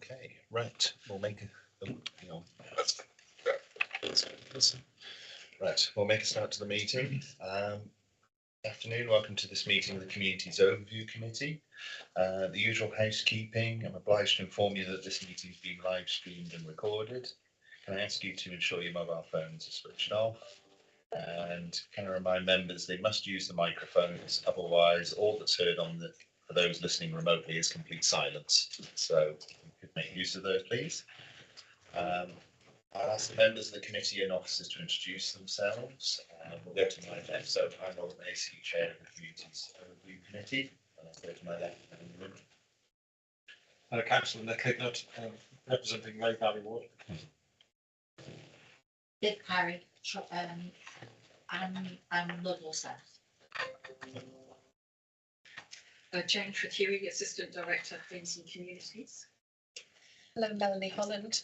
Okay, right. We'll make a hang on. Right, we'll make a start to the meeting. Afternoon, welcome to this meeting of the Communities Overview Committee. The usual housekeeping. I'm obliged to inform you that this meeting is being live streamed and recorded. Can I ask you to ensure your mobile phones are switched off? And can I remind members they must use the microphones, otherwise all that's heard on the for those listening remotely is complete silence. So you could make use of those, please. I'll ask the members of the committee and officers to introduce themselves. We'll go to my left. So I'm Robert Macy, Chair of the Communities Overview Committee. And I'll go to my left. Councillor Nick Hignett, representing Lake Valley Ward. Viv Parry, I'm Ludlow South. Jane Fraturi, Assistant Director, Homes and Communities. Hello, Melanie Holland.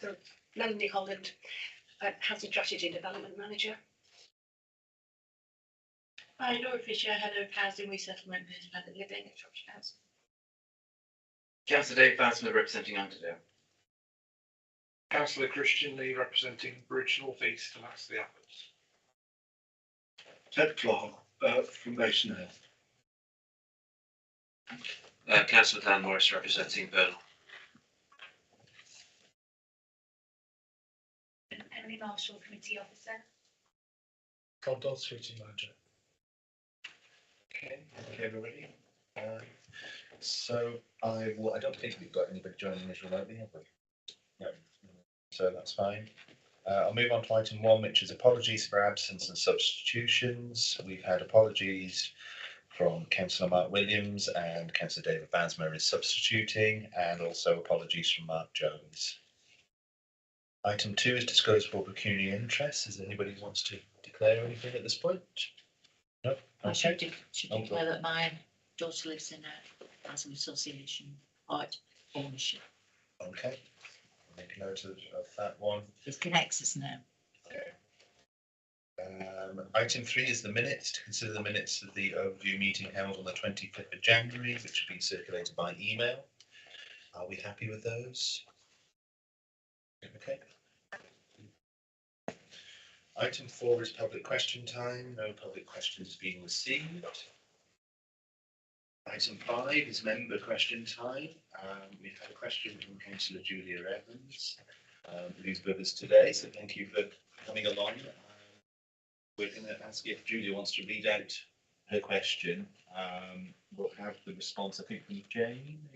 So, Melanie Holland, Housing Strategy Development Manager. Hi, Laura Fisher, Head of Housing Resettlement and Independent Living at Shropshire House. Councillor Dave Basman, representing Underdale. Councillor Christian Lee, representing Bridge North East and that's the Apples. Ted Clark from Mason Hill. Councillor Dan Morris, representing Burnham. Emily Marshall, Committee Officer. Condos City Manager. Okay, thank you everybody. So I don't think we've got anybody joining us remotely, have we? No. So that's fine. I'll move on to item 1, which is apologies for absence and substitutions. We've had apologies from Councillor Mark Williams and Councillor David Basmer is substituting, and also apologies from Mark Jones. Item 2 is disclosable pecuniary interests. Is there anybody who wants to declare anything at this point? No? I Okay. should declare that my daughter lives in a housing association part ownership. Okay. Make a note of that one. It connects us now. Item 3 is the minutes. To consider the minutes of the overview meeting held on the 25th of January, which have been circulated by email. Are we happy with those? Okay. Item 4 is public question time. No public questions being received. Item 5 is member question time. We've had a question from Councillor Julia Evans, who's with us today. So thank you for coming along. We're going to ask if Julia wants to read out her question. We'll have the response, I think, from Jane.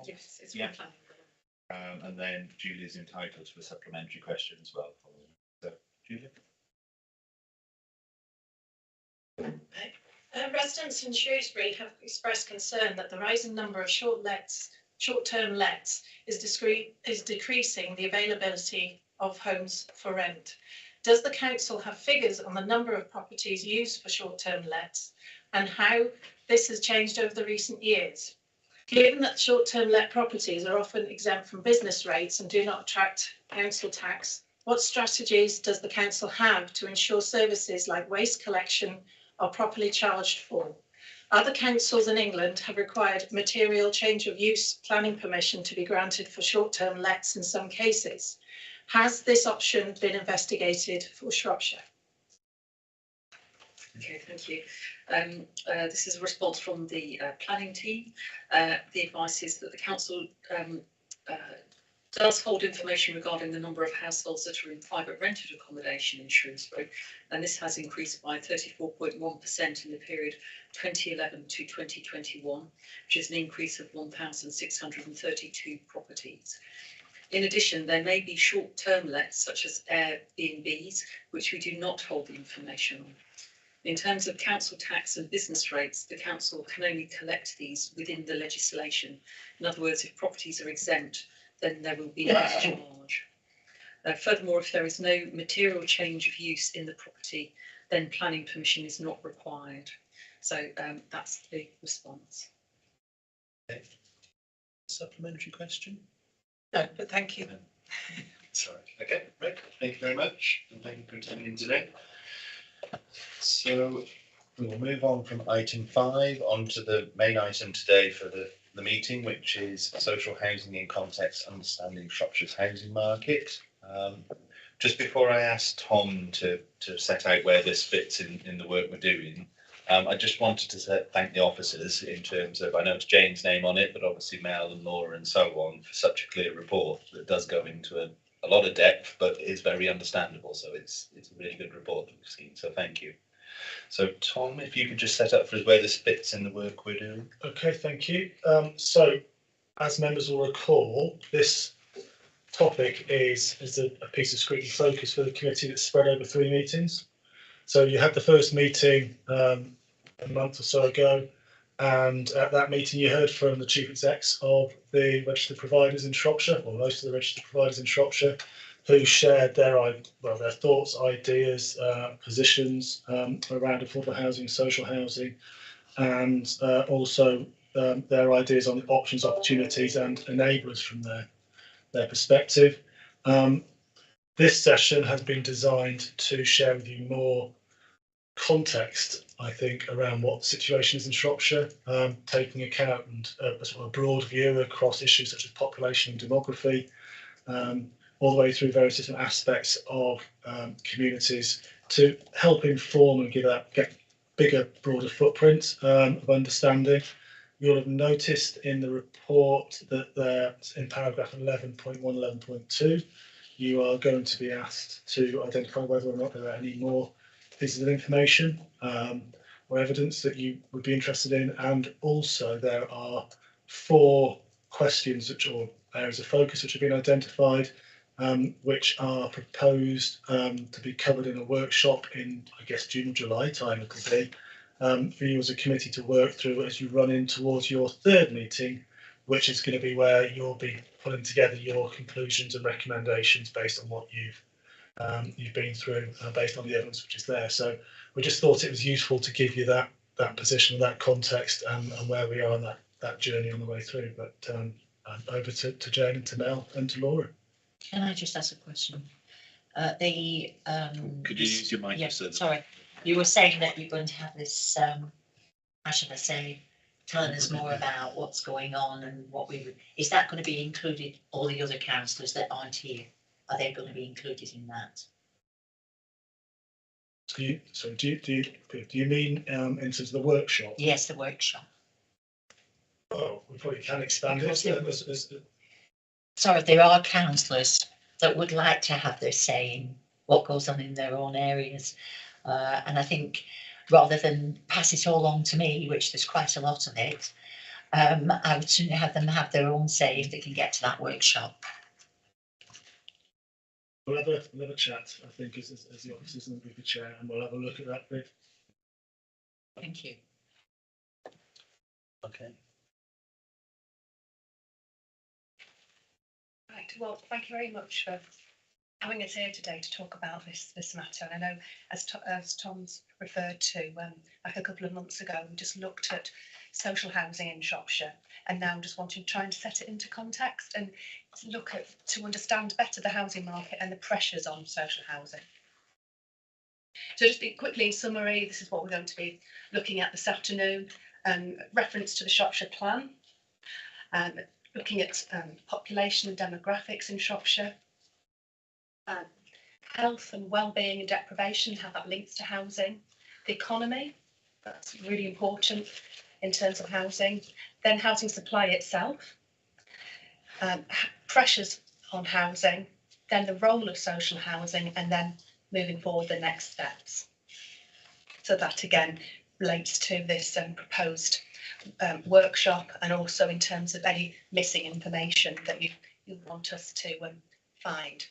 Yes, it's Yeah. planning. And then Julia's entitled to a supplementary question as well. So, Julia. Residents in Shrewsbury have expressed concern that the rising number of short-term lets is decreasing the availability of homes for rent. Does the council have figures on the number of properties used for short-term lets and how this has changed over the recent years? Given that short-term let properties are often exempt from business rates and do not attract council tax, what strategies does the council have to ensure services like waste collection are properly charged for? Other councils in England have required material change of use planning permission to be granted for short-term lets in some cases. Has this option been investigated for Shropshire? Okay, thank you. This is a response from the planning team. The advice is that the council does hold information regarding the number of households that are in private rented accommodation in Shrewsbury, and this has increased by 34.1% in the period 2011 to 2021, which is an increase of 1,632 properties. In addition, there may be short-term lets such as Airbnbs, which we do not hold the information on. In terms of council tax and business rates, the council can only collect these within the legislation. In other words, if properties are exempt, then there will be a charge. Furthermore, if there is no material change of use in the property, then planning permission is not required. So that's the response. Okay. Supplementary question? No, but thank you. Sorry. Okay, right. Thank you very much. And thank you for attending today. So We will move on from item 5 on to the main item today for the meeting, which is social housing in context, understanding Shropshire's housing market. Just before I ask Tom to set out where this fits in the work we're doing, I just wanted to thank the officers in terms of, I know it's Jane's name on it, but obviously Mel and Laura and so on, for such a clear report that does go into a lot of depth, but is very understandable. So it's a really good report that we've seen. So thank you. So Tom, if you could just set up for us where this fits in the work we're doing. Okay, thank you. So as members will recall, this topic is a piece of scrutiny focus for the committee that's spread over 3 meetings. So you had the first meeting a month or so ago, and at that meeting you heard from the chief execs of the registered providers in Shropshire, or most of the registered providers in Shropshire, who shared their thoughts, ideas, positions around affordable housing, social housing, and also their ideas on options, opportunities, and enablers from their perspective. This session has been designed to share with you more context, I think, around what the situation is in Shropshire, taking account and a sort of broad view across issues such as population and demography, all the way through various different aspects of communities to help inform and get bigger, broader footprint of understanding. You'll have noticed in the report that there, in paragraph 11.1, 11.2, you are going to be asked to identify whether or not there are any more pieces of information or evidence that you would be interested in. And also there are 4 questions or areas of focus which have been identified, which are proposed to be covered in a workshop in, I guess, June or July time it could be, for you as a committee to work through as you run in towards your 3rd meeting, which is going to be where you'll be pulling together your conclusions and recommendations based on what you've been through, based on the evidence which is there. So we just thought it was useful to give you that position, that context, and where we are on that journey on the way through. But over to Jane and to Mel and to Laura. Can I just ask a question? Could you use your mic? Yeah, sorry. You were saying that you're going to have this, how should I say, telling us more about what's going on and what is that going to be included, all the other councillors that aren't here? Are they going to be included in that? Do you mean in terms of the workshop? Yes, the workshop. Oh, we probably can expand it. Sorry, there are councillors that would like to have their say in what goes on in their own areas. And I think rather than pass it all on to me, which there's quite a lot of it, I would sooner have them have their own say if they can get to that workshop. We'll have a chat, I think, as the officers and with the chair, and we'll have a look at that bit. Thank you. Okay. Right, well, thank you very much for having us here today to talk about this matter. And I know, as Tom's referred to, like a couple of months ago, we just looked at social housing in Shropshire, and now just trying to set it into context and to understand better the housing market and the pressures on social housing. So just quickly in summary, this is what we're going to be looking at this afternoon. Reference to the Shropshire plan, looking at population and demographics in Shropshire, health and well-being and deprivation, how that links to housing, the economy, that's really important in terms of housing, then housing supply itself, pressures on housing, then the role of social housing, and then moving forward the next steps. So that again relates to this proposed workshop, and also in terms of any missing information that you want us to find.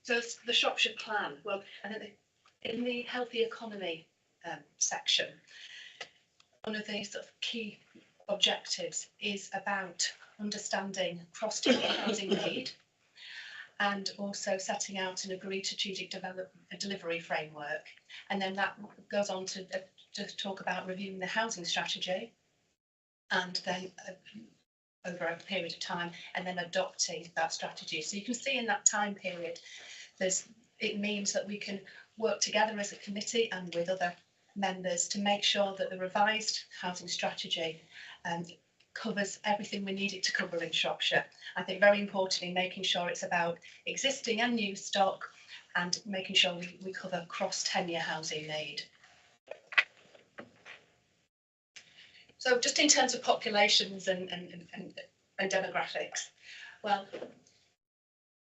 So the Shropshire plan, well, and in the healthy economy section, one of the sort of key objectives is about understanding cross-type housing need, and also setting out an agreed strategic delivery framework. And then that goes on to talk about reviewing the housing strategy, and then over a period of time, and then adopting that strategy. So you can see in that time period, it means that we can worked together as a committee and with other members to make sure that the revised housing strategy covers everything we need it to cover in Shropshire. I think very importantly, making sure it's about existing and new stock and making sure we cover cross-tenure housing need. So just in terms of populations and demographics, well,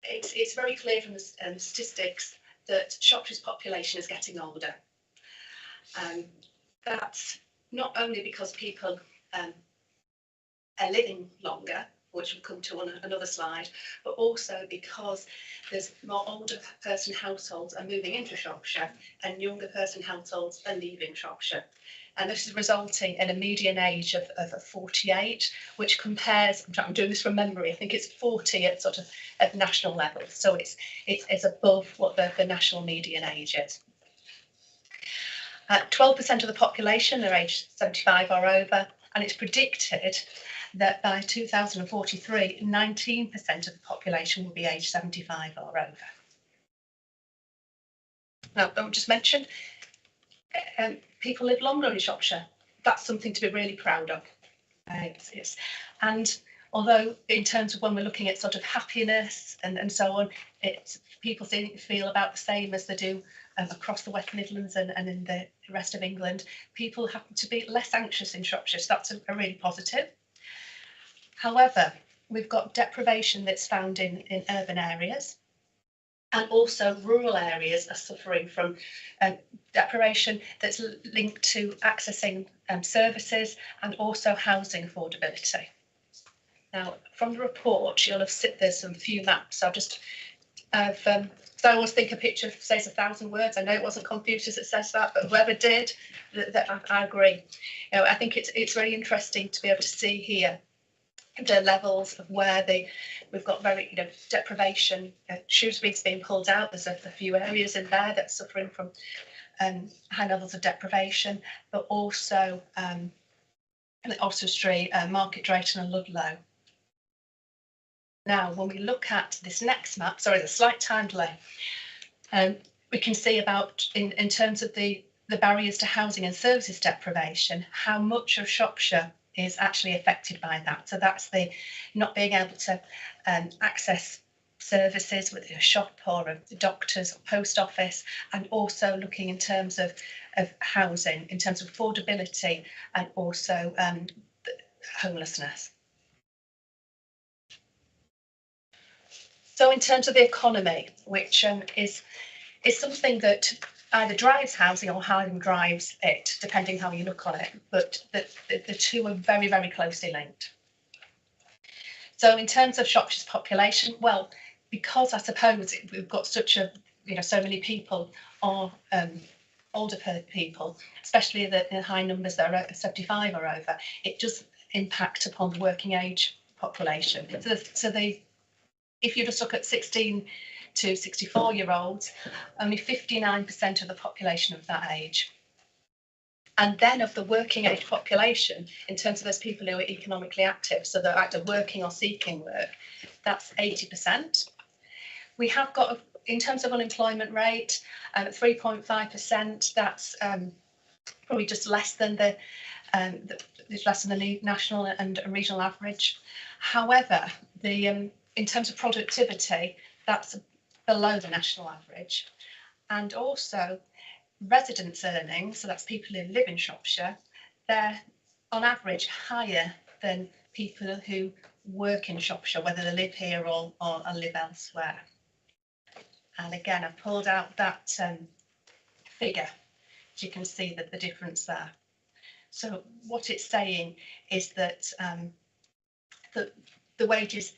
it's very clear from the statistics that Shropshire's population is getting older. That's not only because people are living longer, which we'll come to on another slide, but also because there's more older person households are moving into Shropshire and younger person households are leaving Shropshire. And this is resulting in a median age of 48, which compares, I'm doing this from memory, I think it's 40 at sort of at national level. So it's above what the national median age is. 12% of the population are aged 75 or over, and it's predicted that by 2043, 19% of the population will be aged 75 or over. Now, I'll just mention, people live longer in Shropshire. That's something to be really proud of. And although in terms of when we're looking at sort of happiness and so on, people feel about the same as they do across the West Midlands and in the rest of England, people happen to be less anxious in Shropshire, so that's a really positive. However, we've got deprivation that's found in urban areas, and also rural areas are suffering from deprivation that's linked to accessing services and also housing affordability. Now, from the report, you'll have seen there's some few maps. I'll just so I always think a picture says 1,000 words. I know it wasn't computers that says that, but whoever did, I agree. You know, I think it's very interesting to be able to see here the levels of where we've got very, deprivation. Shrewsbury's being pulled out. There's a few areas in there that's suffering from high levels of deprivation, but also Oswestry, Market Drayton and Ludlow. Now, when we look at this next map, sorry, the slight time delay, we can see about in terms of the barriers to housing and services deprivation, how much of Shropshire is actually affected by that. So that's the not being able to access services with a shop or a doctor's or post office, and also looking in terms of housing, in terms of affordability and also homelessness. So in terms of the economy, which is something that either drives housing or housing drives it, depending how you look on it, but the two are very, very closely linked. So in terms of Shropshire's population, well, because I suppose we've got such a, so many people are older people, especially the high numbers that are 75 or over, it does impact upon the working age population. So if you just look at 16 to 64-year-olds, only 59% of the population of that age. And then of the working age population, in terms of those people who are economically active, so they're either working or seeking work, that's 80%. We have got, in terms of unemployment rate, 3.5%, that's probably just less than the national and regional average. However, in terms of productivity, that's below the national average. And also residents' earnings, so that's people who live in Shropshire, they're on average higher than people who work in Shropshire, whether they live here or live elsewhere. And again, I've pulled out that figure, so you can see that the difference there. So what it's saying is that the wages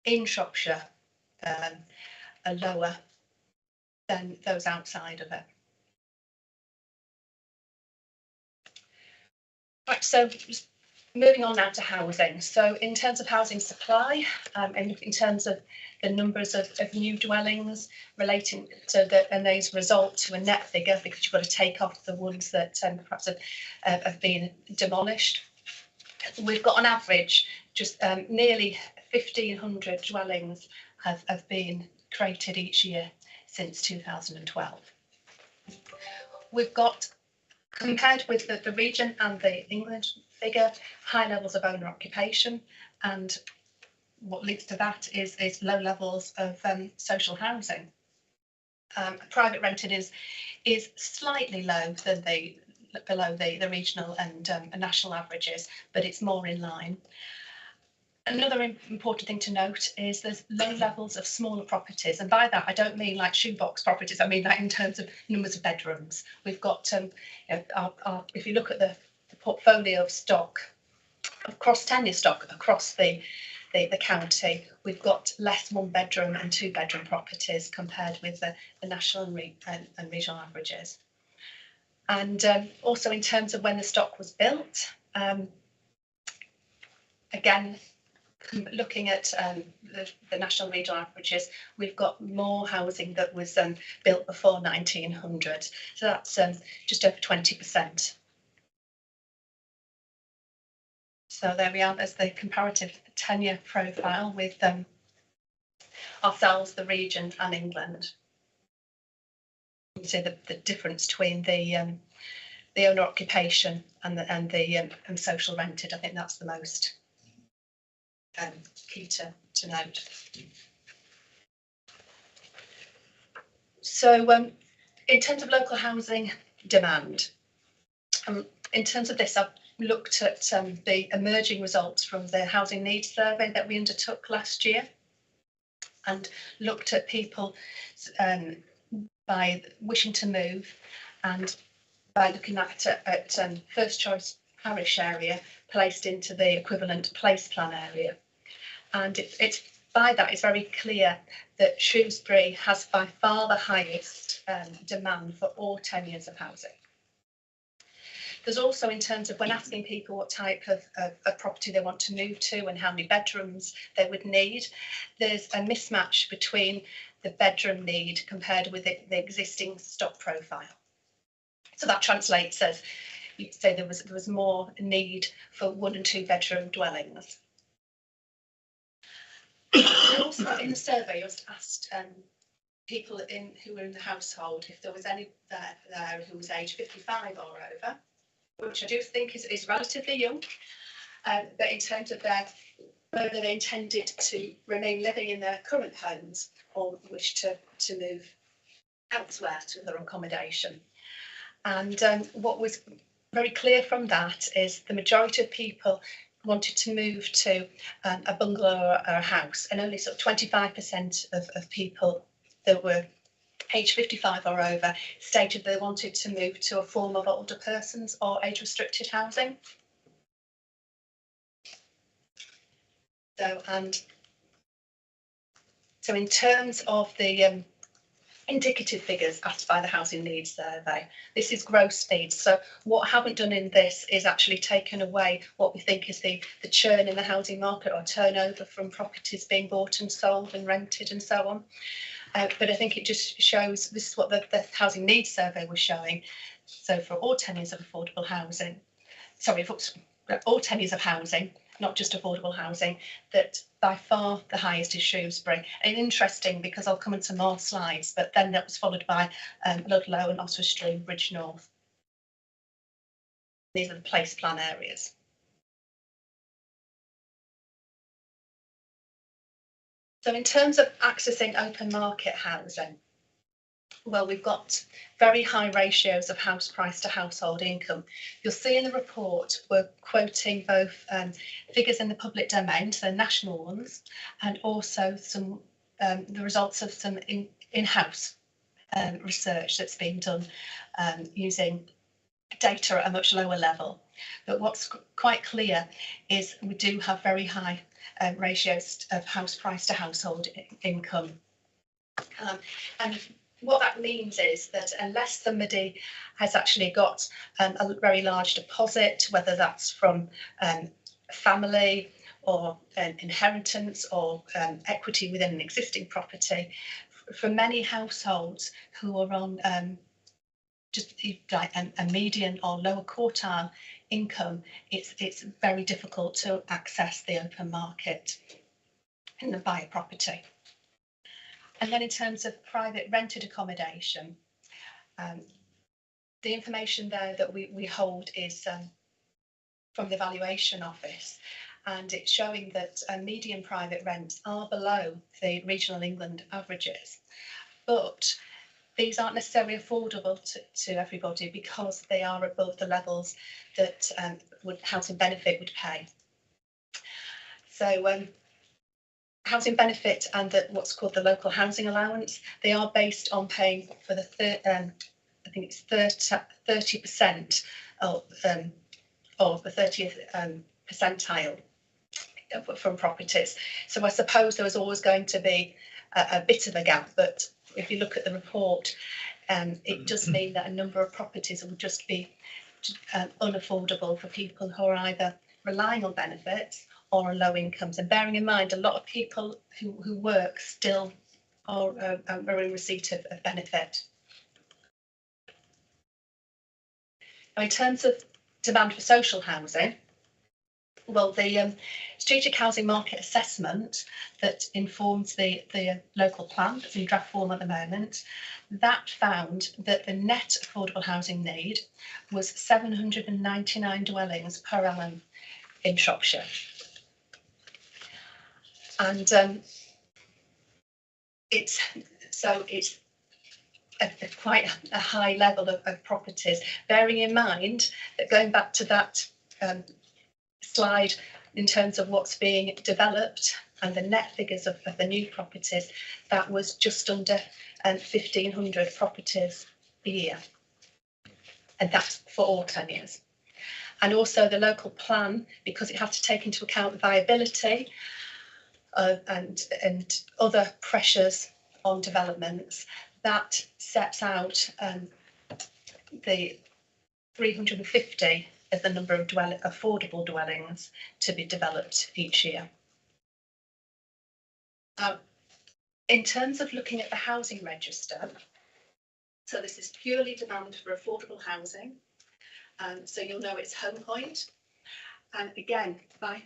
in Shropshire are lower than those outside of it. Right, so just moving on now to housing. So in terms of housing supply, and in terms of the numbers of new dwellings relating to and those result to a net figure, because you've got to take off the ones that perhaps have been demolished. We've got on average just nearly 1,500 dwellings have been created each year since 2012. we've got, compared with the region and the England figure, high levels of owner occupation, and what leads to that is low levels of social housing. Private rented is slightly low than below the regional and national averages, but it's more in line. Another important thing to note is there's low levels of smaller properties, and by that I don't mean like shoebox properties. I mean that in terms of numbers of bedrooms. We've got, if you look at the portfolio of stock, across tenure stock across the county, we've got less 1-bedroom and 2-bedroom properties compared with the national and regional averages. And also in terms of when the stock was built, again, looking at the national and regional averages, we've got more housing that was built before 1900. So that's just over 20%. So there we are, there's the comparative tenure profile with ourselves, the region and England. You see the difference between the owner occupation and the social rented. I think that's the most key to note. So in terms of local housing demand, in terms of this, I've looked at the emerging results from the housing needs survey that we undertook last year, and looked at people by wishing to move and by looking at first choice parish area placed into the equivalent place plan area. And it's by that it's very clear that Shrewsbury has by far the highest demand for all tenures of housing. There's also, in terms of when asking people what type of property they want to move to and how many bedrooms they would need, there's a mismatch between the bedroom need compared with the existing stock profile. So that translates as, you'd say there was more need for 1 and 2 bedroom dwellings. Also in the survey, you asked people who were in the household if there was any there who was aged 55 or over, which I do think is relatively young, but in terms of whether they intended to remain living in their current homes or wish to move elsewhere to their accommodation. And what was very clear from that is the majority of people wanted to move to a bungalow or a house, and only sort of 25% of people that were age 55 or over stated they wanted to move to a form of older persons or age restricted housing. So in terms of the indicative figures asked by the Housing Needs Survey, this is gross needs. So what I haven't done in this is actually taken away what we think is the churn in the housing market or turnover from properties being bought and sold and rented and so on. But I think it just shows, this is what the Housing Needs Survey was showing. So for all tenures of affordable housing, sorry, for all tenures of housing, not just affordable housing, that by far the highest is Shrewsbury. And interesting, because I'll come into more slides, but then that was followed by Ludlow and Oswestry and Bridge North. These are the place plan areas. So in terms of accessing open market housing, well, we've got very high ratios of house price to household income. You'll see in the report we're quoting both figures in the public domain, so national ones, and also some the results of some in-house research that's been done using data at a much lower level. But what's quite clear is we do have very high ratios of house price to household income. And what that means is that unless somebody has actually got a very large deposit, whether that's from family or inheritance or equity within an existing property, for many households who are on just like a median or lower quartile income, it's very difficult to access the open market and buy a property. And then in terms of private rented accommodation, the information there that we hold is from the Valuation Office, and it's showing that median private rents are below the regional England averages, but these aren't necessarily affordable to everybody because they are above the levels that housing benefit would pay. So housing benefit and what's called the local housing allowance, they are based on paying for the I think it's 30% of the 30th percentile from properties. So I suppose there was always going to be a bit of a gap, but if you look at the report, it does mean that a number of properties will just be unaffordable for people who are either relying on benefits or on low incomes. And bearing in mind, a lot of people who work still are in receipt of benefit. Now, in terms of demand for social housing, well, the strategic housing market assessment that informs the local plan that's in draft form at the moment, that found that the net affordable housing need was 799 dwellings per annum in Shropshire. And it's quite a high level of properties, bearing in mind that going back to that slide in terms of what's being developed and the net figures of the new properties, that was just under 1,500 properties a year, and that's for all tenures. And also the local plan, because it has to take into account viability and other pressures on developments, that sets out the 350 as the number of affordable dwellings to be developed each year. In terms of looking at the housing register, so this is purely demand for affordable housing. So you'll know it's home point. And again, by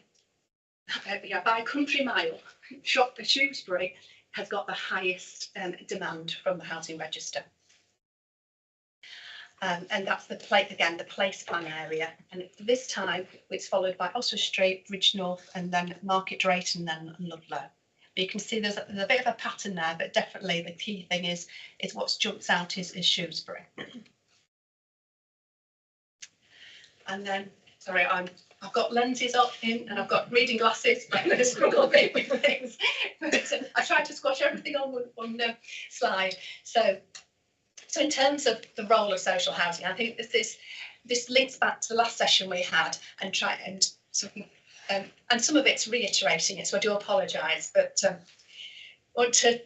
a country mile, Shrewsbury has got the highest demand from the housing register. And that's the place plan area. And this time it's followed by Oswestry, Ridge North, and then Market Drayton, and then Ludlow. But you can see there's a bit of a pattern there, but definitely the key thing is what jumps out is Shrewsbury. And then, sorry, I've got lenses in and I've got reading glasses, but I'm going to struggle a bit with things. But I tried to squash everything on one slide. So in terms of the role of social housing, I think this links back to the last session we had and some of it's reiterating it, so I do apologise, but want to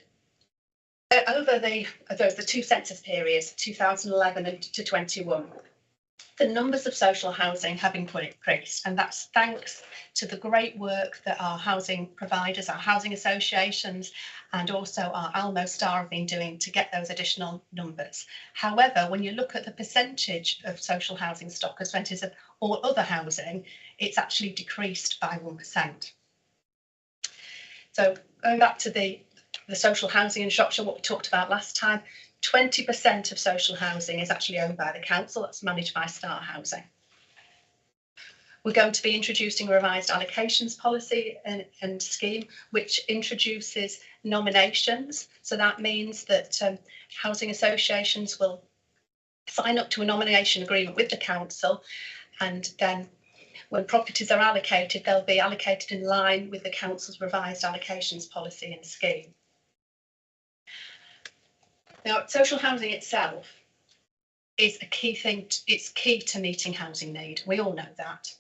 over the two census periods, 2011 and to 21. The numbers of social housing have increased, and that's thanks to the great work that our housing providers, our housing associations, and also our Almo Star have been doing to get those additional numbers. However, when you look at the percentage of social housing stock as percentage of all other housing, it's actually decreased by 1%. So going back to the social housing in Shropshire, what we talked about last time, 20% of social housing is actually owned by the council. That's managed by Star Housing. We're going to be introducing a revised allocations policy and scheme, which introduces nominations. So that means that housing associations will sign up to a nomination agreement with the council, and then when properties are allocated, they'll be allocated in line with the council's revised allocations policy and scheme. Now, social housing itself is a key thing. It's key to meeting housing need. We all know that.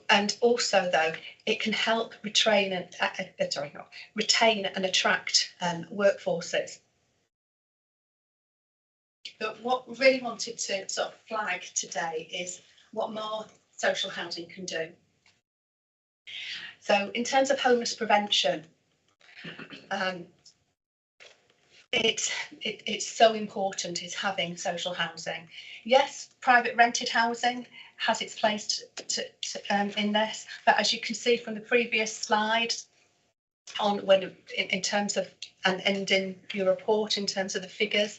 And also, though, it can help retain and attract workforces. But what we really wanted to sort of flag today is what more social housing can do. So, in terms of homeless prevention, it's so important is having social housing. Yes, private rented housing has its place in this, but as you can see from the previous slide, in terms of and in your report in terms of the figures,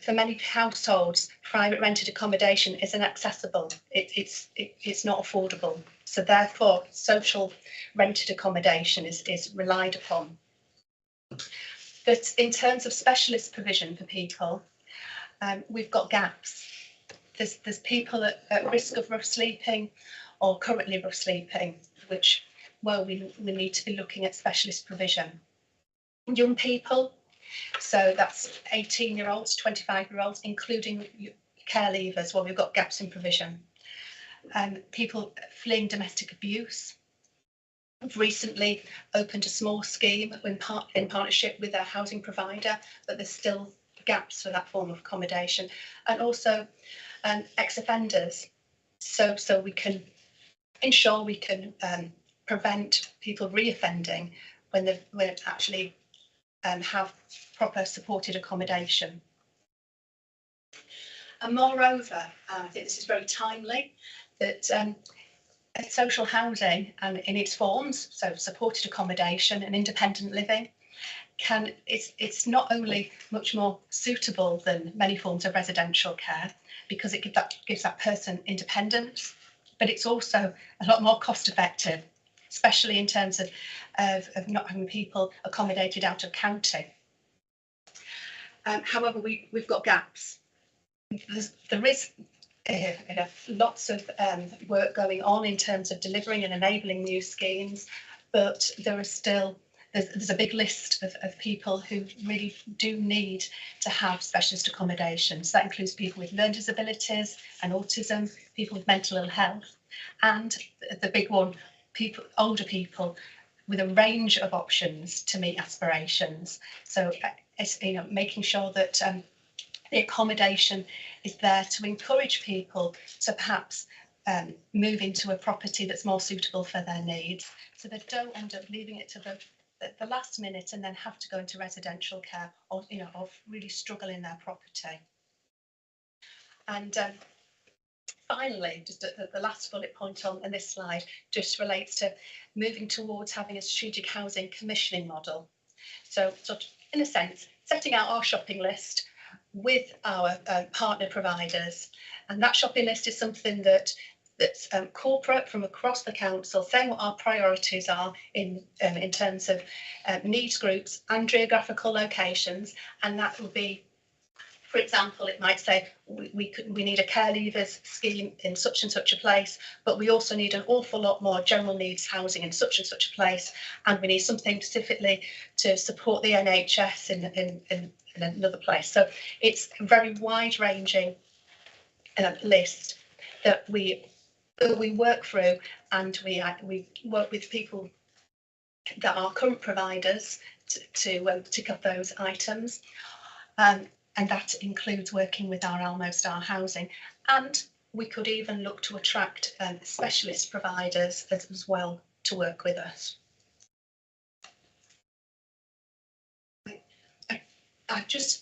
for many households, private rented accommodation isn't accessible. It's not affordable. So therefore, social rented accommodation is relied upon. But in terms of specialist provision for people, we've got gaps. There's people at risk of rough sleeping or currently rough sleeping, which, well, we need to be looking at specialist provision. Young people, so that's 18-year-olds, 25-year-olds, including care leavers. Well, we've got gaps in provision. People fleeing domestic abuse. We've recently opened a small scheme in partnership with a housing provider, but there's still gaps for that form of accommodation. And also ex-offenders, so we can ensure we can prevent people re-offending when they actually have proper supported accommodation. And moreover, I think this is very timely, that social housing in its forms, so supported accommodation and independent living, it's not only much more suitable than many forms of residential care because it gives that person independence, but it's also a lot more cost effective, especially in terms of not having people accommodated out of county. However, we've got gaps. There is lots of work going on in terms of delivering and enabling new schemes, but there are still there's a big list of people who really do need to have specialist accommodation. So that includes people with learning disabilities and autism, people with mental ill health, and the big one, older people with a range of options to meet aspirations. So it's, making sure that the accommodation is there to encourage people to perhaps move into a property that's more suitable for their needs, so they don't end up leaving it to the last minute and then have to go into residential care or really struggle in their property. And finally, just the last bullet point on this slide just relates to moving towards having a strategic housing commissioning model. So sort of, in a sense, setting out our shopping list with our partner providers, and that shopping list is something that's corporate from across the council, saying what our priorities are in terms of needs groups and geographical locations, and that will be, for example, it might say we need a care leavers scheme in such and such a place, but we also need an awful lot more general needs housing in such and such a place, and we need something specifically to support the NHS in another place. So it's a very wide-ranging list that we work through, and we work with people that are current providers to tick up those items. And that includes working with our Almo Star Housing, and we could even look to attract specialist providers as well to work with us.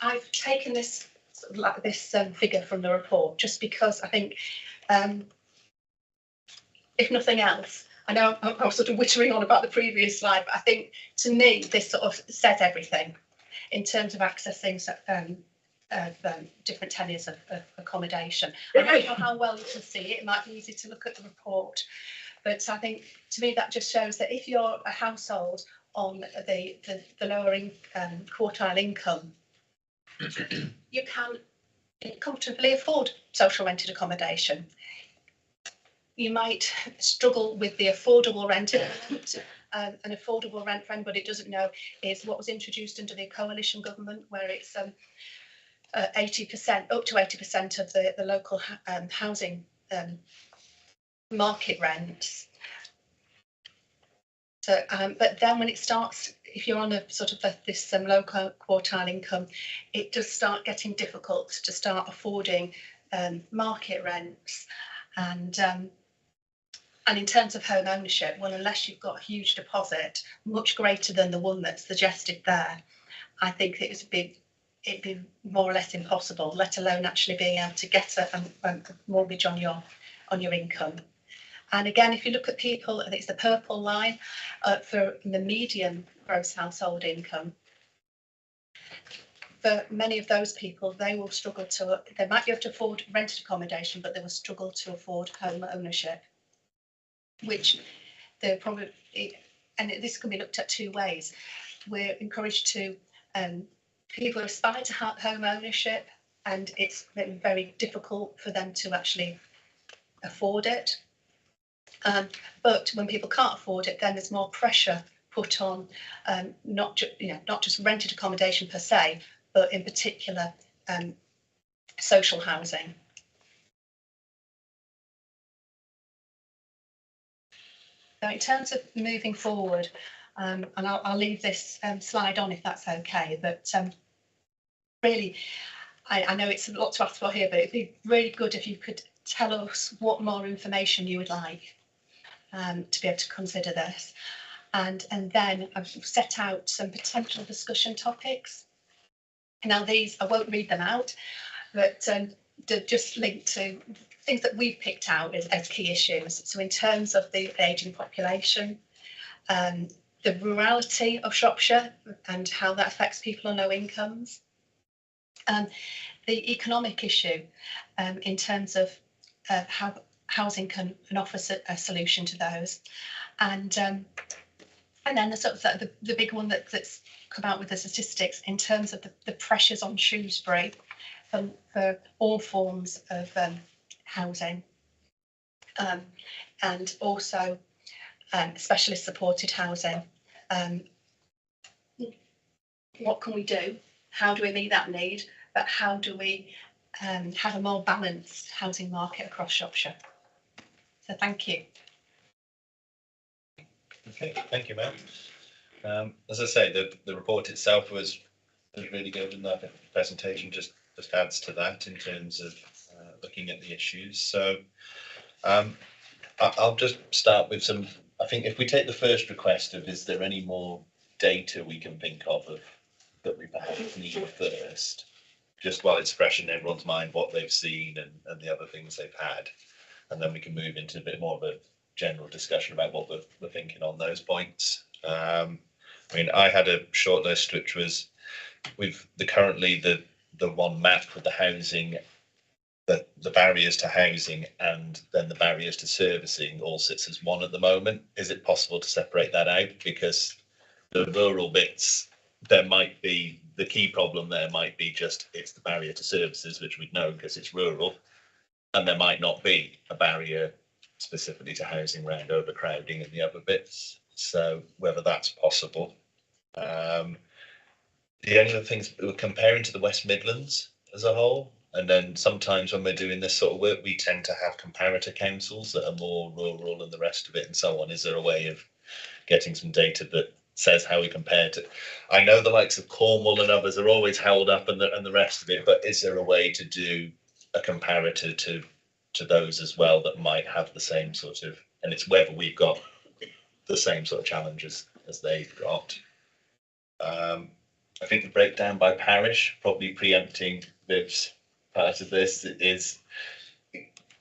I've taken this figure from the report just because I think, if nothing else, I know I was sort of wittering on about the previous slide, but I think to me this sort of says everything in terms of accessing different tenures of accommodation. I don't know how well you can see it. It might be easy to look at the report, but I think to me that just shows that if you're a household on the lower quartile income, you can comfortably afford social rented accommodation. You might struggle with the affordable rent. An affordable rent, for anybody who doesn't know, is what was introduced under the coalition government, where it's 80%, up to 80% of the local housing market rents. So, but then when it starts, if you're on a sort of this low quartile income, it does start getting difficult to start affording market rents. And in terms of home ownership, well, unless you've got a huge deposit, much greater than the one that's suggested there, I think it'd be more or less impossible, let alone actually being able to get a mortgage on your income. And again, if you look at people, I think it's the purple line for the median gross household income, for many of those people, they will struggle to, they might be able to afford rented accommodation, but they will struggle to afford home ownership, which they're probably, and this can be looked at two ways. We're encouraged to, people aspire to home ownership, and it's very difficult for them to actually afford it. But when people can't afford it, then there's more pressure put on not just rented accommodation per se, but in particular social housing. Now, in terms of moving forward, and I'll leave this slide on if that's okay, but really, I know it's a lot to ask for here, but it'd be really good if you could tell us what more information you would like to be able to consider this. And then I've set out some potential discussion topics. Now these, I won't read them out, but they're just linked to things that we've picked out as key issues. So in terms of the ageing population, the rurality of Shropshire and how that affects people on low incomes, the economic issue in terms of how housing can offer a solution to those, and then the sort of the big one that's come out with the statistics in terms of the pressures on Shrewsbury for all forms of housing, and also specialist supported housing. What can we do? How do we meet that need? But how do we have a more balanced housing market across Shropshire? So thank you. Okay, thank you, Matt. As I say, the report itself was really good, and that presentation just adds to that in terms of looking at the issues. So I'll just start with some. I think if we take the first request of, is there any more data we can think of that we perhaps need first, just while it's fresh in everyone's mind what they've seen and the other things they've had, and then we can move into a bit more of a general discussion about what we're thinking on those points. I mean, I had a short list which was with currently the one map with the housing, the barriers to housing and then the barriers to servicing all sits as one at the moment. Is it possible to separate that out? Because the rural bits, there might be, the key problem there might be just it's the barrier to services, which we'd know because it's rural, and there might not be a barrier specifically to housing around overcrowding and the other bits. So whether that's possible. The only other things, we're comparing to the West Midlands as a whole, and then sometimes when we're doing this sort of work, we tend to have comparator councils that are more rural and the rest of it and so on. Is there a way of getting some data that says how we compare to? I know the likes of Cornwall and others are always held up and the rest of it, but is there a way to do a comparator to those as well that might have the same sort of, and it's whether we've got the same sort of challenges as they've got. I think the breakdown by parish, probably preempting Viv's part of this,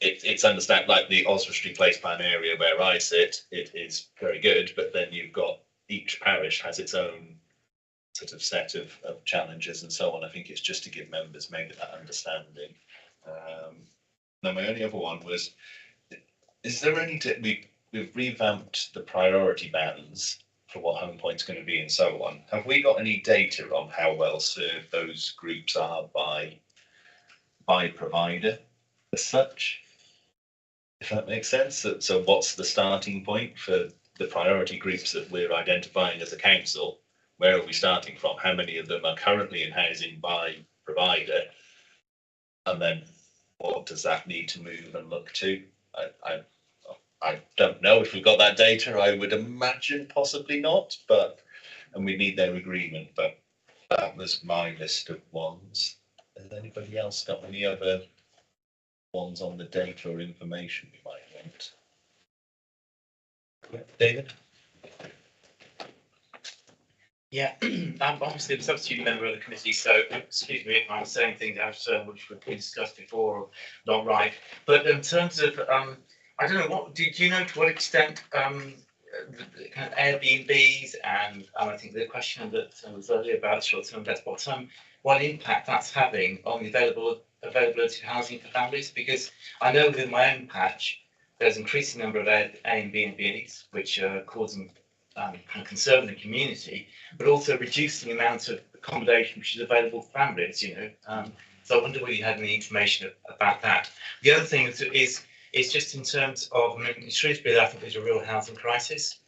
it's understand, like the Oswestry Place Plan area where I sit, it is very good, but then you've got each parish has its own sort of set of challenges and so on. I think it's just to give members maybe that understanding. Now my only other one was, is there any, we've revamped the priority bands for what home point's going to be and so on. Have we got any data on how well served those groups are by provider as such? If that makes sense. So what's the starting point for the priority groups that we're identifying as a council? Where are we starting from? How many of them are currently in housing by provider? And then what does that need to move and look to? I don't know if we've got that data. I would imagine possibly not, and we need their agreement, but that was my list of ones. Has anybody else got any other ones on the data or information we might want? Yeah, David? Yeah, I'm obviously a substitute member of the committee, so excuse me if I'm saying things which were discussed before or not right. But in terms of, I don't know, what do you know to what extent the kind of Airbnbs and I think the question that was earlier about short-term debts, what impact that's having on the availability of housing for families, because I know within my own patch, there's an increasing number of A and B and Bs, which are causing kind of concern in the community, but also reducing the amount of accommodation which is available for families, so I wonder whether you had any information about that. The other thing is just in terms of, in Shrewsbury, I think there's a real housing crisis.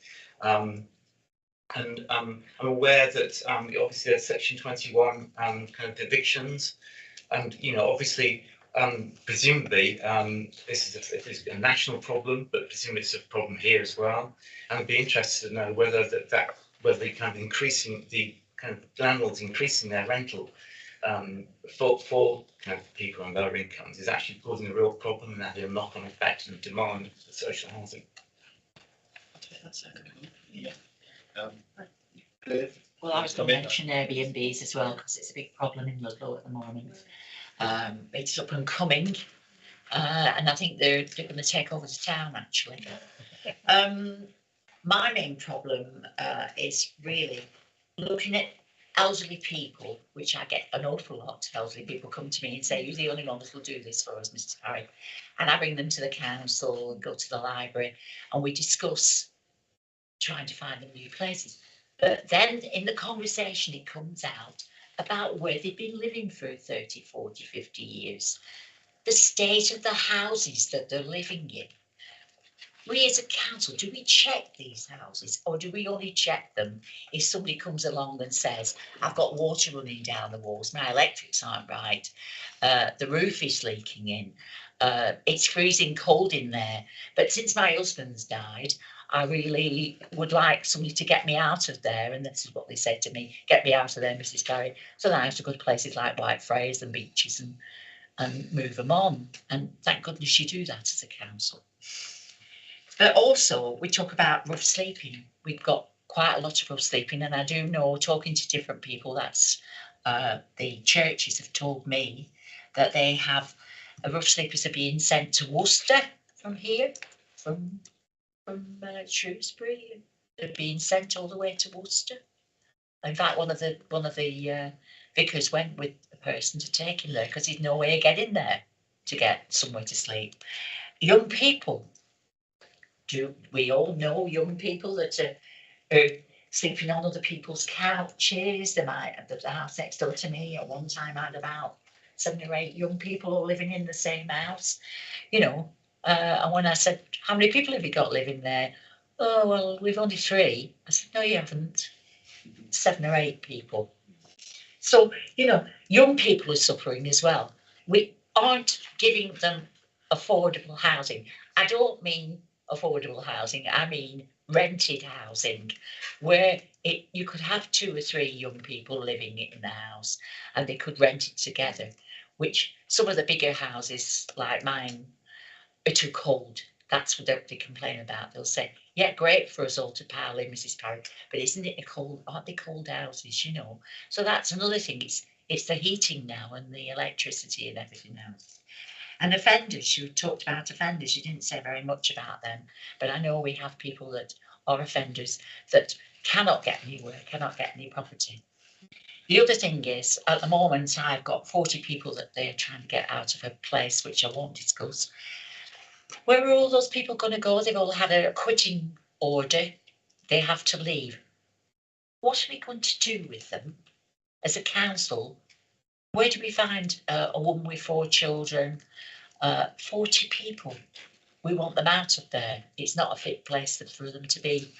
And I'm aware that obviously there's Section 21 kind of evictions, and obviously presumably this is a national problem, but presumably it's a problem here as well. And I'd be interested to know whether whether the kind of landlords increasing their rental for kind of people on lower incomes is actually causing a real problem and having a knock-on effect on demand for social housing. Yeah. Well, I was going to mention Airbnbs as well, because it's a big problem in Ludlow at the moment. It's up and coming, and I think they're going to take over the town, actually. My main problem is really looking at elderly people, which I get an awful lot. Elderly people come to me and say, "You're the only one that will do this for us, Mr. Parry." And I bring them to the council and go to the library, and we discuss trying to find them new places. But then in the conversation, it comes out about where they've been living for 30, 40, 50 years, the state of the houses that they're living in. We as a council, do we check these houses, or do we only check them if somebody comes along and says, "I've got water running down the walls, my electrics aren't right, the roof is leaking in, it's freezing cold in there, but since my husband's died, I really would like somebody to get me out of there," and this is what they said to me, "Get me out of there, Mrs. Parry." So then I have to go to places like Whitefriars and Beaches and move them on. And thank goodness you do that as a council. But also, we talk about rough sleeping. We've got quite a lot of rough sleeping, and I do know, talking to different people, that's the churches have told me that they have rough sleepers are being sent to Worcester from here, from Shrewsbury. They're being sent all the way to Worcester. In fact, one of the vicars went with a person to take him there because there's no way of getting there to get somewhere to sleep. Young people. Do we all know young people that are sleeping on other people's couches? They might have the house next door to me. At one time, I had about 7 or 8 young people all living in the same house. And when I said, "How many people have you got living there?" "Oh, well, we've only 3. I said, "No, you haven't. 7 or 8 people." So, young people are suffering as well. We aren't giving them affordable housing. I don't mean affordable housing, I mean rented housing, where you could have 2 or 3 young people living in the house and they could rent it together, which some of the bigger houses like mine are too cold. That's what they complain about. They'll say, "Yeah, great for us all to pile in, Mrs. Parry, but isn't it aren't they cold houses, So that's another thing. It's the heating now and the electricity and everything else. And offenders, you talked about offenders, you didn't say very much about them, but I know we have people that are offenders that cannot get any work, cannot get any property. The other thing is, at the moment, I've got 40 people that they're trying to get out of a place, which I won't discuss. Where are all those people going to go? They've all had a quitting order. They have to leave. What are we going to do with them as a council? Where do we find a woman with 4 children? 40 people. We want them out of there. It's not a fit place for them to be.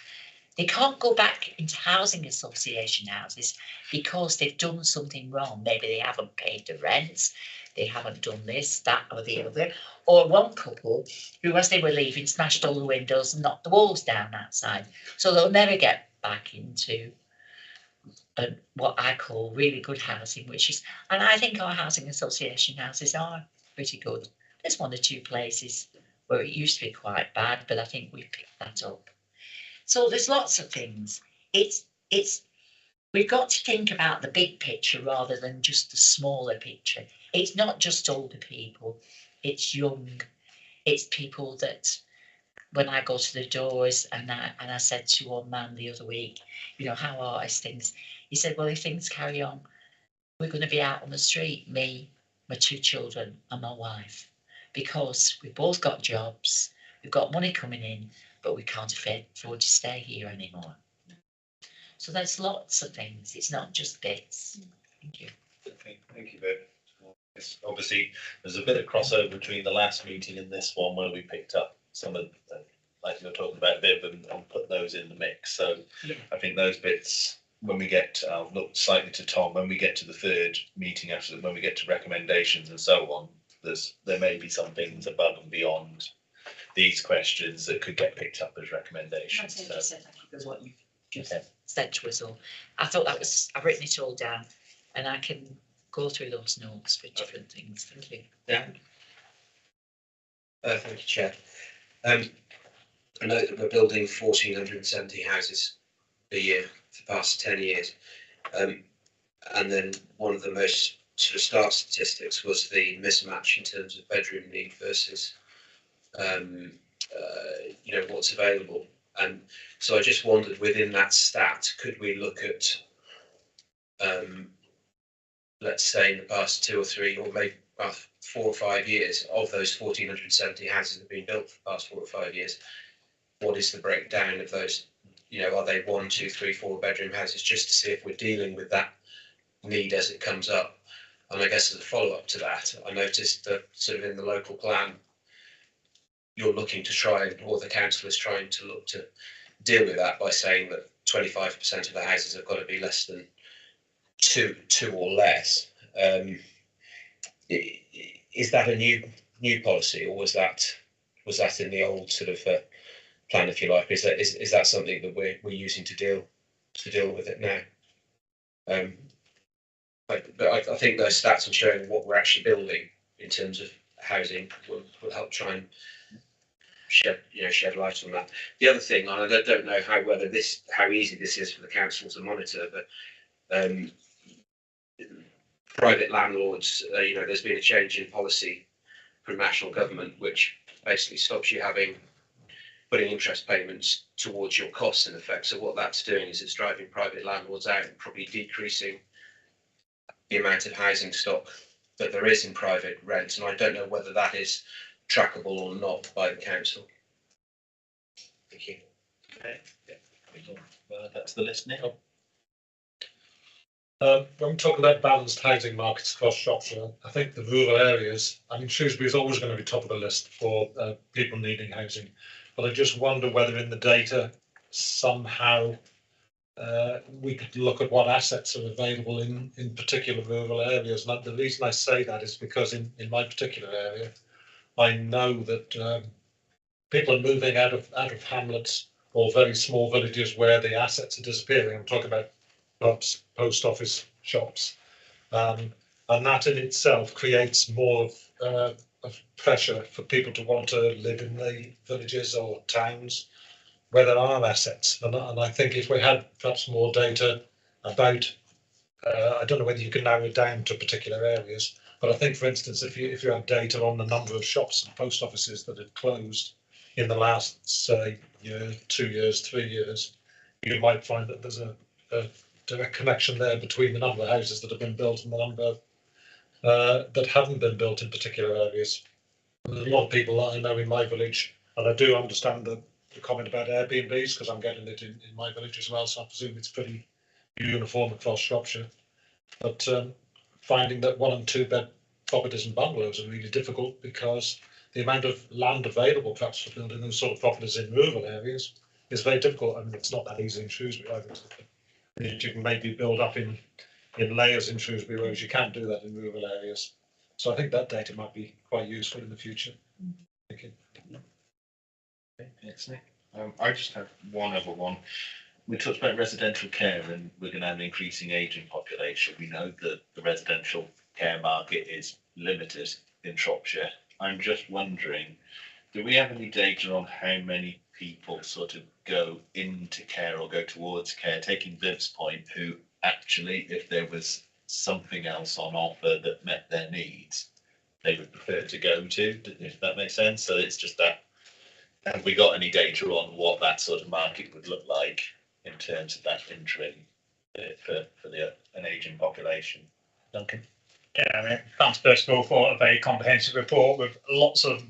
They can't go back into housing association houses because they've done something wrong. Maybe they haven't paid the rents, they haven't done this, that or the other. Or one couple who, as they were leaving, smashed all the windows and knocked the walls down outside. So they'll never get back into what I call really good housing, and I think our housing association houses are pretty good. There's 1 or 2 places where it used to be quite bad, but I think we've picked that up. So there's lots of things. We've got to think about the big picture rather than just the smaller picture. It's not just older people, it's young, it's people that, when I go to the doors and I said to one man the other week, "How are things?" He said, "Well, if things carry on, we're going to be out on the street, me, my 2 children and my wife, because we've both got jobs, we've got money coming in, but we can't afford to stay here anymore. So there's lots of things, it's not just bits. Thank you. Okay, thank you, Viv. Yes, obviously, there's a bit of crossover between the last meeting and this one where we picked up some of, like you're talking about, Viv, and put those in the mix. So I think those bits, when we get, I'll look slightly to Tom, when we get to the third meeting after, when we get to recommendations and so on, there may be some things above and beyond these questions that could get picked up as recommendations. Thank you for what you've just said to us all. I thought that was, I've written it all down and I can go through those notes for different things. Thank you. Yeah. Thank you, Chair. I know that we're building 1,470 houses a year for the past 10 years. And then one of the most sort of stark statistics was the mismatch in terms of bedroom need versus, what's available. And so I just wondered, within that stat, could we look at, let's say in the past 2 or 3 or maybe 4 or 5 years of those 1,470 houses that have been built for the past 4 or 5 years, what is the breakdown of those? Are they 1, 2, 3, 4 bedroom houses, just to see if we're dealing with that need as it comes up? And I guess as a follow up to that, I noticed that sort of in the local plan, you're looking to try, or the council is trying to look to deal with that by saying that 25% of the houses have got to be less than two or less. Is that a new policy, or was that in the old sort of plan, if you like? Is that something that we're using to deal with it now? But I think those stats and showing what we're actually building in terms of housing will help try and shed light on that. The other thing, and I don't know how easy this is for the council to monitor, but private landlords, there's been a change in policy from national government, which basically stops you putting interest payments towards your costs in effect. So what that's doing is it's driving private landlords out and probably decreasing the amount of housing stock that there is in private rent. And I don't know whether that is trackable or not by the council. Thank you. Okay. Yeah. That's the list now. When we talk about balanced housing markets across Shropshire, I think the rural areas, Shrewsbury is always going to be top of the list for people needing housing. But I just wonder whether in the data somehow we could look at what assets are available in particular rural areas. And the reason I say that is because in my particular area, I know that people are moving out of hamlets or very small villages where the assets are disappearing. I'm talking about pubs, post office, shops, and that in itself creates more of pressure for people to want to live in the villages or towns where there are assets. And I think if we had perhaps more data about, I don't know whether you can narrow it down to particular areas, but I think, for instance, if you have data on the number of shops and post offices that have closed in the last, say, year, 2 years, 3 years, you might find that there's a direct connection there between the number of houses that have been built and the number that haven't been built in particular areas. There's a lot of people that I know in my village, and I do understand the comment about Airbnbs because I'm getting it in my village as well, so I presume it's pretty uniform across Shropshire. But finding that 1 and 2 bed properties and bungalows are really difficult because the amount of land available perhaps for building those sort of properties in rural areas is very difficult. It's not that easy in Shrewsbury either. You can maybe build up in layers in Shrewsbury, whereas you can't do that in rural areas. So I think that data might be quite useful in the future. Thank you. Okay, excellent. I just have one other one. We talked about residential care, and we're going to have an increasing ageing population. We know that the residential care market is limited in Shropshire. I'm just wondering, do we have any data on how many people sort of go into care or go towards care, taking Viv's point, who actually, if there was something else on offer that met their needs, they would prefer to go to, if that makes sense? So it's just that, have we got any data on what that sort of market would look like in terms of that interim for an ageing population? Duncan. Yeah, I mean, thanks first of all for a very comprehensive report with lots of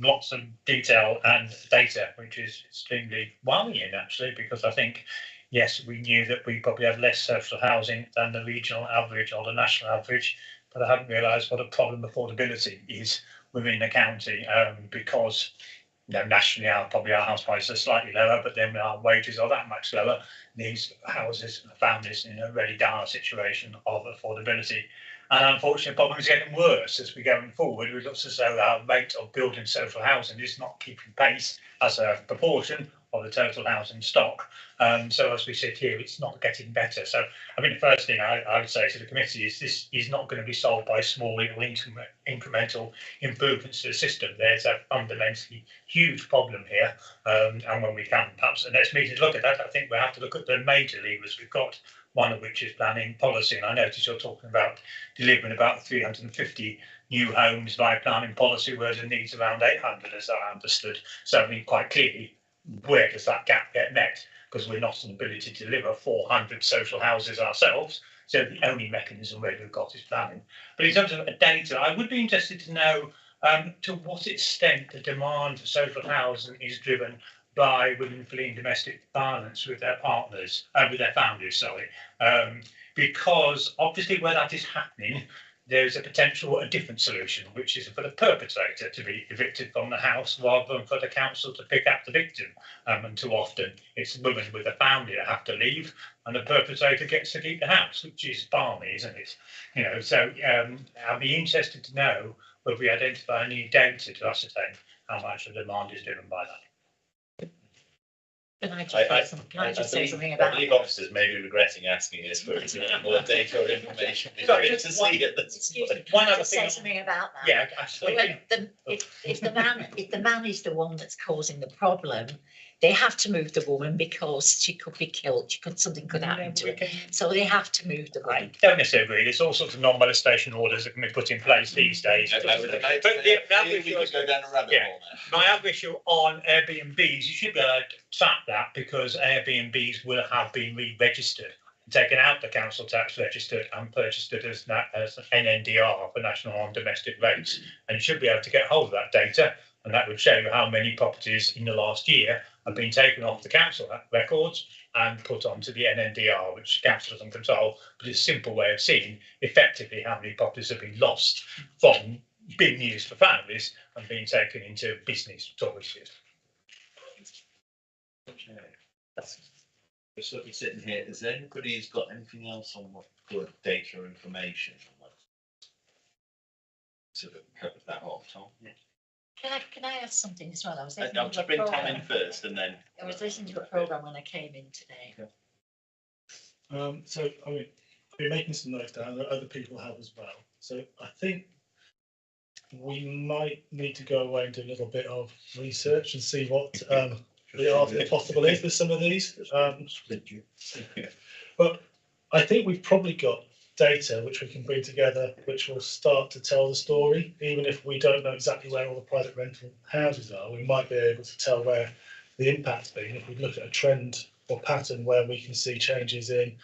detail and data, which is extremely worrying actually, because I think, yes, we knew that we probably have less social housing than the regional average or the national average, but I haven't realised what a problem affordability is within the county, because nationally our house prices are slightly lower, but then our wages are that much lower. These houses, families in a really dire situation of affordability. And unfortunately, the problem is getting worse as we're going forward. It looks as though our rate of building social housing is not keeping pace as a proportion of the total housing stock. So as we sit here, it's not getting better. So I mean, the first thing I would say to the committee is this is not going to be solved by small little incremental improvements to the system. There's a fundamentally huge problem here. And when we can, perhaps the next meeting to look at that, I think we have to look at the major levers we've got, one of which is planning policy. And I notice you're talking about delivering about 350 new homes by planning policy, whereas the needs around 800, as I understood. So I mean, quite clearly, where does that gap get met? Because we're not in the ability to deliver 400 social houses ourselves. So the only mechanism where we've got is planning. But in terms of data, I would be interested to know to what extent the demand for social housing is driven by women fleeing domestic violence with their partners, with their families, sorry. Because obviously where that is happening, there's a potential, a different solution, which is for the perpetrator to be evicted from the house rather than for the council to pick up the victim. And too often it's women with a family that have to leave and the perpetrator gets to keep the house, which is balmy, isn't it? So I'd be interested to know whether we identify any data to ascertain how much the demand is driven by that. Can I just say something about I believe officers may be regretting asking this, but it's more data or information. Sorry, to see it. Excuse me, One can I other just say thing. something about that? Yeah, Well, absolutely. if the man is the one that's causing the problem, they have to move the woman because she could be killed. Something could happen to her. So they have to move the woman. I don't necessarily agree. There's all sorts of non-molestation orders that can be put in place these days. We could go down a rabbit hole now. My other issue on Airbnbs, you should be able to track that because Airbnbs will have been re-registered, taken out the council tax registered and purchased it as NNDR for national on domestic rates. And you should be able to get hold of that data, and that would show you how many properties in the last year have been taken off the council records and put onto the NNDR, which the council doesn't control, but it's a simple way of seeing effectively how many properties have been lost from being used for families and being taken into business tourists. We're sort of sitting here. Has anybody who's got anything else on what good data or information? Sort of covered that off, Tom. Yeah. Can I add something as well? I was I'll listening to just a bring Tom in programme. first, and then I was listening to a programme when I came in today. So I mean, I've been making some notes down that other people have as well. So I think we might need to go away and do a little bit of research and see what the art of the possible is with some of these. But I think we've probably got data which we can bring together, which will start to tell the story. Even if we don't know exactly where all the private rental houses are, we might be able to tell where the impact's been. If we look at a trend or pattern where we can see changes in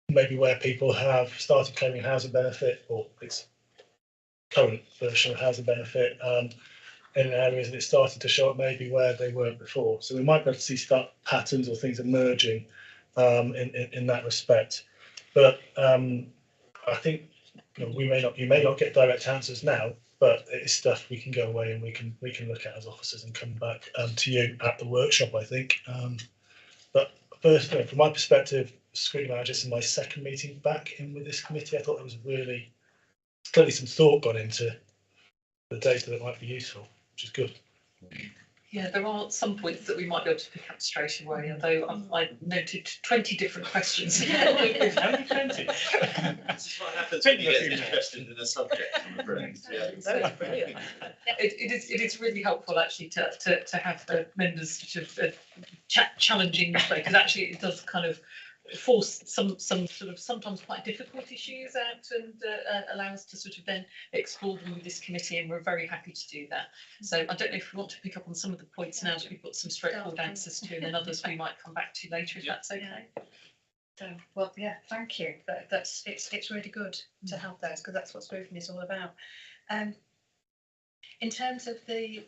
maybe where people have started claiming housing benefit or its current version of housing benefit in areas that it's starting to show up maybe where they weren't before. So we might be able to see patterns or things emerging in that respect. But I think you may not get direct answers now, but it's stuff we can go away and we can look at as officers and come back to you at the workshop, I think. But first, from my perspective, scrutiny manager, this is my second meeting back in with this committee. I thought there was clearly some thought gone into the data that might be useful, which is good. Yeah, there are some points that we might be able to pick up straight away, although I noted 20 different questions. Only 20. this is what happens when you get interested in a subject. I'm afraid. Yeah. Brilliant. It is really helpful actually to have the members sort of challenging this way, because actually it does kind of force some sort of sometimes quite difficult issues out and allow us to sort of then explore them with this committee, and we're very happy to do that. So I don't know if we want to pick up on some of the points now that we've got some straightforward answers to, and then others we might come back to later if that's okay. So, well, yeah, thank you. It's really good to have those because that's what scrutiny is all about. In terms of the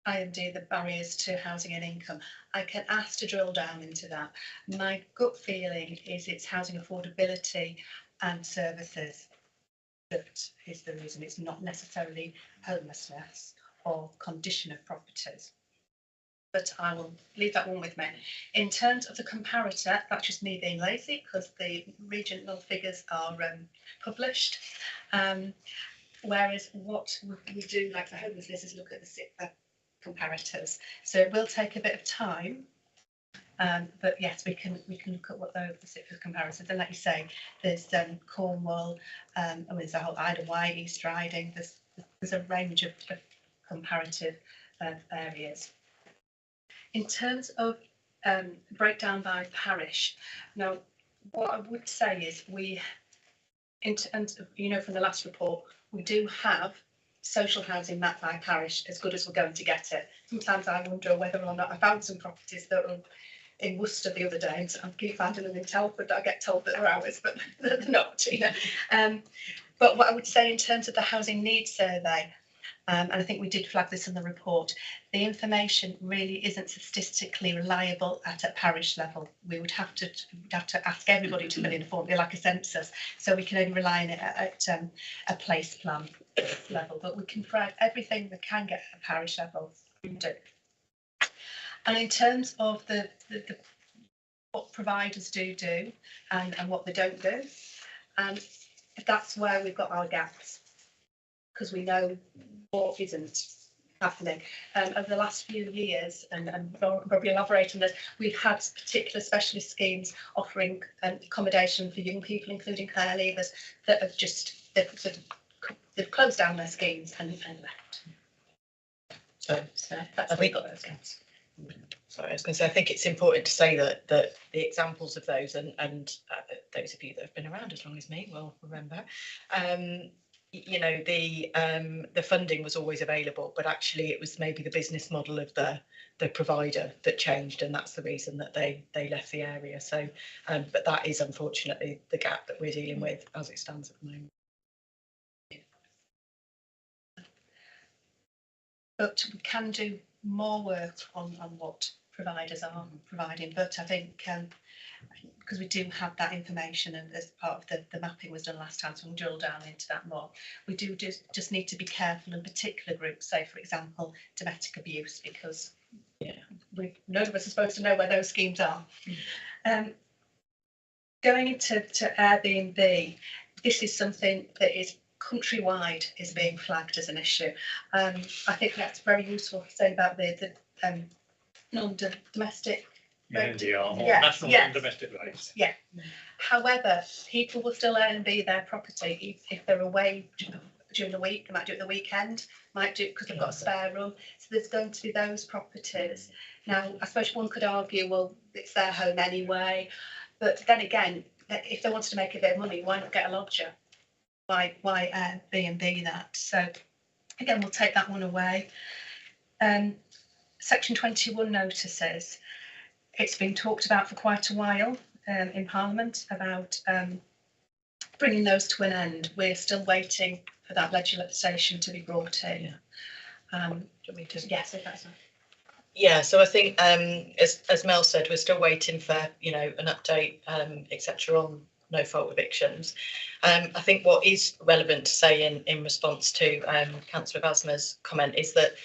IMD, the barriers to housing and income, I can ask to drill down into that. My gut feeling is it's housing affordability and services that is the reason. It's not necessarily homelessness or condition of properties. But I will leave that one with me. In terms of the comparator, that's just me being lazy because the regional figures are published. Whereas what we do, like for homelessness, is look at the comparators. So it will take a bit of time. But yes, we can look at what the SIPA comparisons. And like you say, there's Cornwall, and there's a whole Isle of Wight, East Riding. There's a range of comparative areas. In terms of breakdown by parish, now what I would say is and you know from the last report, we do have social housing mapped by parish as good as we're going to get it. Sometimes I wonder whether or not I found some properties that were in Worcester the other day, and I keep finding them in Telford. I get told that they're ours, but they're not, you know. But what I would say in terms of the housing needs survey, and I think we did flag this in the report, the information really isn't statistically reliable at a parish level. We would have to ask everybody to fill in a form, like a census, so we can only rely on it at a place plan level. But we can provide everything we can get at a parish level. We do. And in terms of the what providers do and what they don't do, and that's where we've got our gaps, because we know what isn't happening. Over the last few years, and probably elaborate on this, we've had particular specialist schemes offering accommodation for young people, including care leavers, that have just they've closed down their schemes and left. So That's I where we've think got those gaps. Sorry, I was going to say, I think it's important to say that the examples of those, and those of you that have been around as long as me will remember, you know, the funding was always available, but actually it was maybe the business model of the provider that changed, and that's the reason that they left the area. So, but that is unfortunately the gap that we're dealing with as it stands at the moment. But we can do more work on what providers are providing. But I think because we do have that information, and as part of the mapping was done last time, so we'll drill down into that more. We do just need to be careful in particular groups, say for example domestic abuse, because none of us are supposed to know where those schemes are. Going into Airbnb, this is something that is countrywide is being flagged as an issue. I think that's very useful to say about the non-domestic. National non-domestic rates. Yeah. However, people will still Airbnb their property if they're away during the week. They might do it the weekend, might do it because they've got a spare room. So there's going to be those properties. Now, I suppose one could argue, well, it's their home anyway. But then again, if they wanted to make a bit of money, why not get a lodger? Why Airbnb that? So again, we'll take that one away. Section 21 notices. It's been talked about for quite a while in Parliament about bringing those to an end. We're still waiting for that legislation to be brought in. Yes, if that's right. Yeah, so I think as Mel said, we're still waiting for an update, etc. on no fault evictions. I think what is relevant to say in response to Councillor Basma's comment is that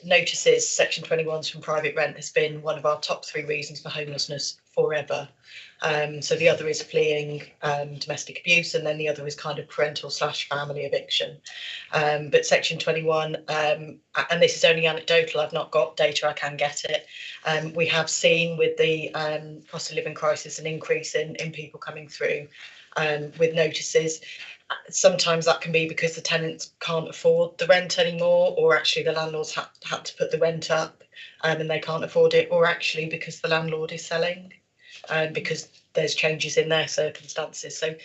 notices, Section 21s from private rent has been one of our top 3 reasons for homelessness forever. So the other is fleeing domestic abuse, and then the other is kind of parental/family eviction. But Section 21, and this is only anecdotal, I've not got data, I can get it. We have seen with the cost of living crisis an increase in people coming through with notices. Sometimes that can be because the tenants can't afford the rent anymore, or actually the landlord's had to put the rent up and they can't afford it, or actually because the landlord is selling. Because there's changes in their circumstances. So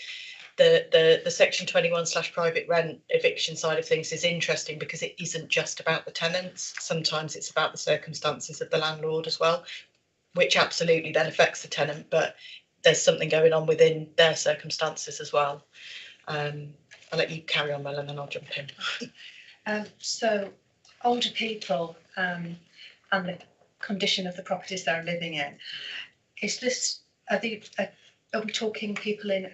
the Section 21/private rent eviction side of things is interesting because it isn't just about the tenants. Sometimes it's about the circumstances of the landlord as well. which absolutely then affects the tenant, but there's something going on within their circumstances as well. I'll let you carry on, Mel, and then I'll jump in. So older people and the condition of the properties they're living in, is this, are we talking people in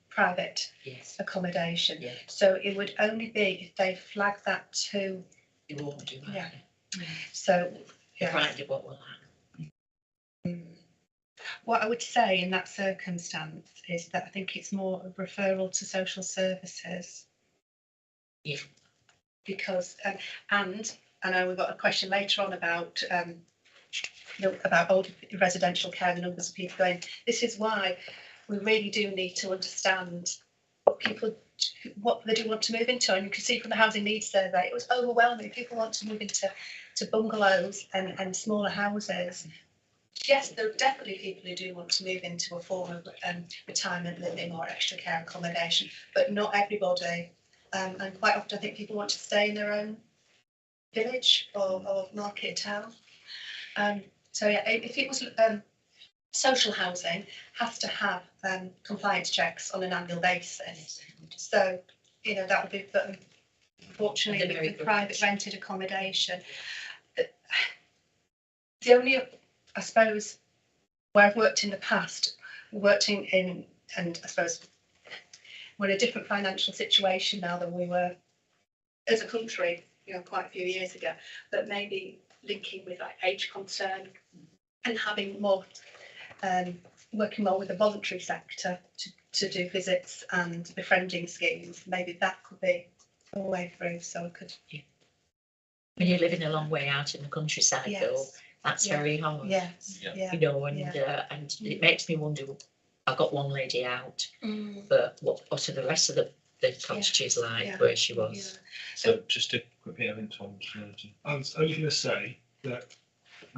private Yes, accommodation? yeah, So it would only be if they flag that to, you won't do that. Yeah. so, You're yeah. frightened of what will happen. What I would say in that circumstance is that I think it's more a referral to social services. Yeah. Because, and I know we've got a question later on about old residential care, the numbers of people going. This is why we really do need to understand what they do want to move into. And you can see from the housing needs survey, it was overwhelming. People want to move into bungalows and smaller houses. Yes, there are definitely people who do want to move into a form of retirement living or extra care accommodation, but not everybody. And quite often I think people want to stay in their own village or market town. So yeah, if it was social housing, has to have compliance checks on an annual basis. So, you know, that would be, but unfortunately with private rented accommodation, the only, I suppose, where I've worked in the past, and I suppose we're in a different financial situation now than we were as a country, you know, quite a few years ago, but maybe linking with like age concern and having more, working more with the voluntary sector to do visits and befriending schemes, maybe that could be a way through, so we could. Yeah. When you're living a long way out in the countryside, Yes. though, that's very hard. Yes, Yeah. yeah. You know, and it makes me wonder. I got one lady out, but what are the rest of the cottages like where she was? So just to quickly, I think Tom. I was only going to say that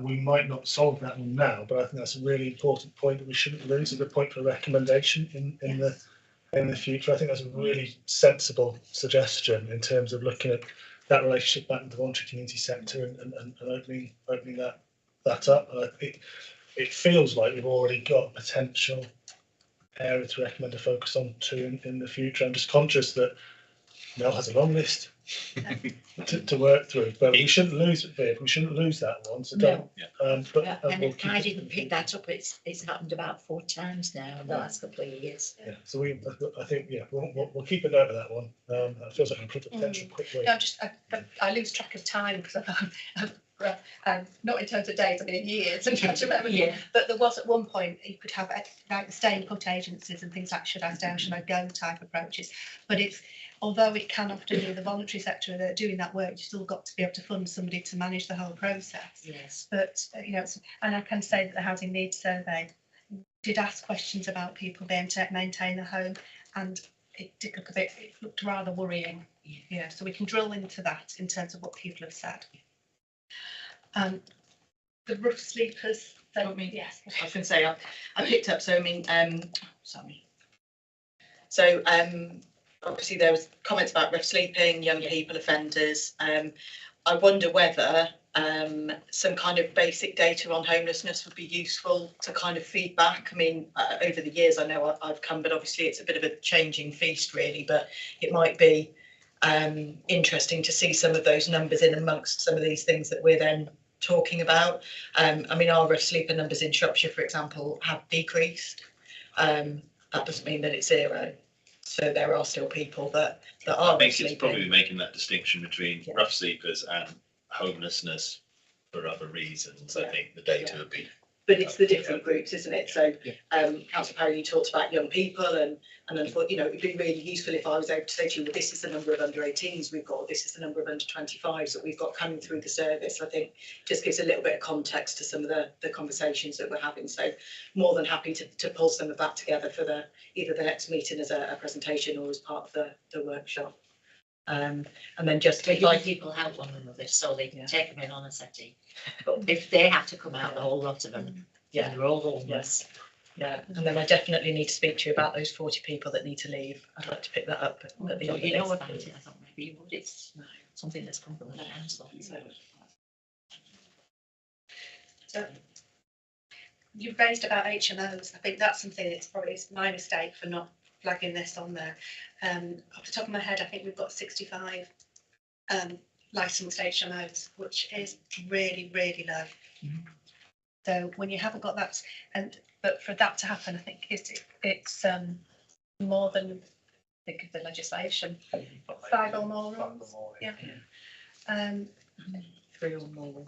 we might not solve that one now, but I think that's a really important point that we shouldn't lose as a point for recommendation in the future. I think that's a really sensible suggestion in terms of looking at that relationship back with the voluntary community sector and opening that up. It feels like we've already got potential area to recommend a focus on to in the future. I'm just conscious that Mel has a long list to work through, but we shouldn't lose it, Viv. We shouldn't lose that one. So don't. And I didn't pick that up. It's happened about 4 times now in the last couple of years. Yeah. So I think we'll keep a note of that one. That feels like a potential quick way. No, I lose track of time because I'm not in terms of days, I mean in years. I'm trying to remember. Yeah. But there was at one point you could have like the stay and put agencies and things like should I stay or should I go type approaches. But it's, although it can often be the voluntary sector that are doing that work, you still got to be able to fund somebody to manage the whole process. Yes. But you know, and I can say that the housing needs survey did ask questions about people being able to maintain the home, and it did look it looked rather worrying. Yeah, so we can drill into that in terms of what people have said. The rough sleepers. Yes. I was going to say I picked up. So I mean, sorry. So obviously there was comments about rough sleeping, young people, offenders. I wonder whether some kind of basic data on homelessness would be useful to kind of feedback. I mean, over the years, I know I've come, but obviously it's a bit of a changing feast really, but it might be interesting to see some of those numbers in amongst some of these things that we're then talking about. I mean, our rough sleeper numbers in Shropshire, for example, have decreased. That doesn't mean that it's zero. So there are still people that are. I think it's probably making that distinction between rough sleepers and homelessness for other reasons. I think the data would be. But it's the different groups, isn't it? So, Councillor Parry, you talked about young people, and I thought, you know, it'd be really useful if I was able to say to you, well, this is the number of under 18s we've got, or this is the number of under 25s that we've got coming through the service. I think just gives a little bit of context to some of the conversations that we're having. So, more than happy to pull some of that together for either the next meeting as a presentation or as part of the workshop. And then just young people help one another, so they can take them in on a settee. But if they have to come out, the whole lot of them, they're all homeless. Yeah, and then I definitely need to speak to you about those 40 people that need to leave. I'd like to pick that up at the end. You know about it? I thought maybe you would. It's something that's come from the council. So you've raised about HMOs. I think that's something that's probably my mistake for not flagging this on there. Off the top of my head, I think we've got 65 licensed HMOs, which is really, really low. So when you haven't got that, but for that to happen, I think it's more than, think of the legislation, 5 or more rooms. Yeah. 3 or more.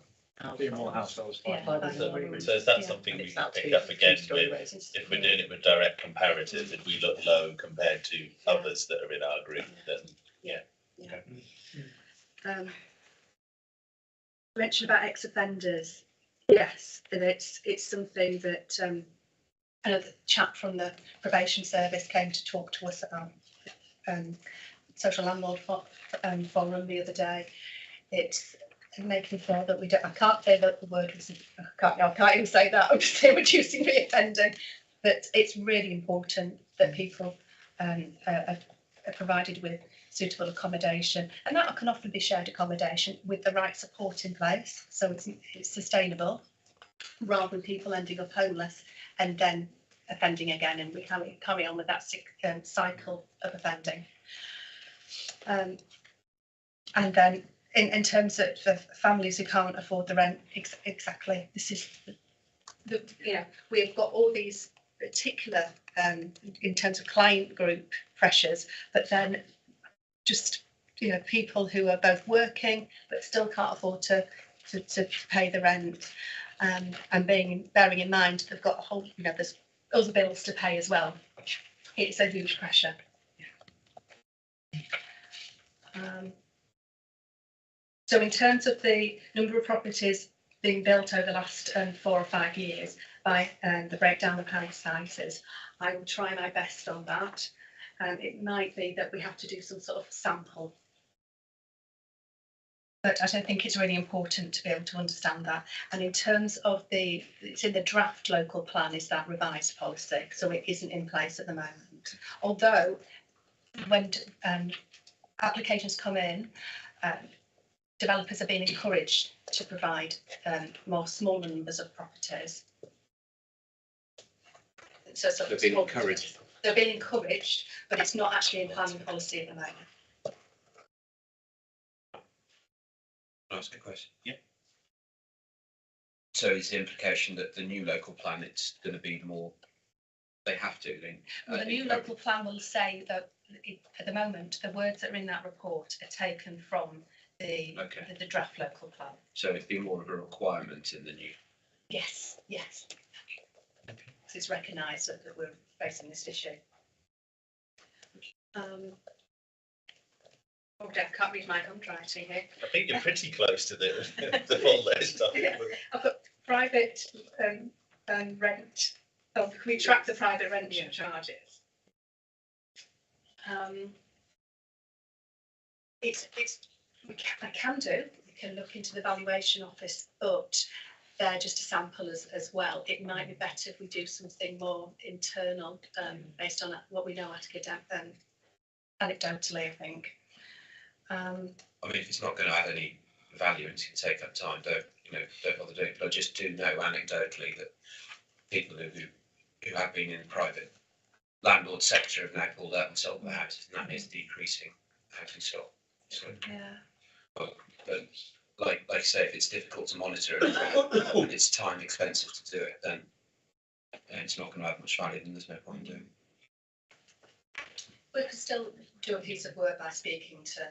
Three more households. Yeah. So So is that Yeah. something we It's can about pick two- up again two-storey with, raises. if we're doing it with direct comparative, if we look low compared to others that are in our group, then mention about ex-offenders. Yes, and it's something that I know the chap from the probation service came to talk to us about social landlord forum the other day. It's making sure that we don't. I can't say that the word was. I can't even say that. I'm just saying reducing reoffending, but it's really important that people are provided with suitable accommodation, and that can often be shared accommodation with the right support in place, so it's sustainable, rather than people ending up homeless and then offending again, and we carry on with that cycle of offending. And then in terms of families who can't afford the rent, exactly, this is we've got all these particular in terms of client group pressures, but then just people who are both working but still can't afford to pay the rent, and bearing in mind they've got a whole there's other bills to pay as well. It's a huge pressure. So in terms of the number of properties being built over the last 4 or 5 years, by the breakdown of house sizes, I will try my best on that. It might be that we have to do some sort of sample, but I don't think it's really important to be able to understand that. And in terms of it's in the draft local plan, is that revised policy, so it isn't in place at the moment. Although when applications come in, developers are being encouraged to provide more smaller numbers of properties. So They're being encouraged. They're being encouraged, but it's not actually in planning policy at the moment. Can I ask a question? Yep. So is the implication that the new local plan, it's going to be more, they have to then? The new local plan will say that at the moment, the words that are in that report are taken from the draft local plan. So it'd be more of a requirement in the new. Yes. It's recognised that we're facing this issue. I can't read my handwriting here. I think you're pretty close to the full list. Yeah. I've got private rent. Can we track the private rent charges? I can do. We can look into the valuation office, but they're just a sample as well. It might be better if we do something more internal, based on what we know anecdotally, I think. I mean, if it's not going to add any value and it's going to take up time, don't bother doing it. But I just do know anecdotally that people who have been in the private landlord sector have now pulled out and sold their houses, and that is decreasing housing stock. So, but like I say, if it's difficult to monitor and it's time expensive to do it, then it's not going to have much value, then there's no point in doing it. We could still do a piece of work by speaking to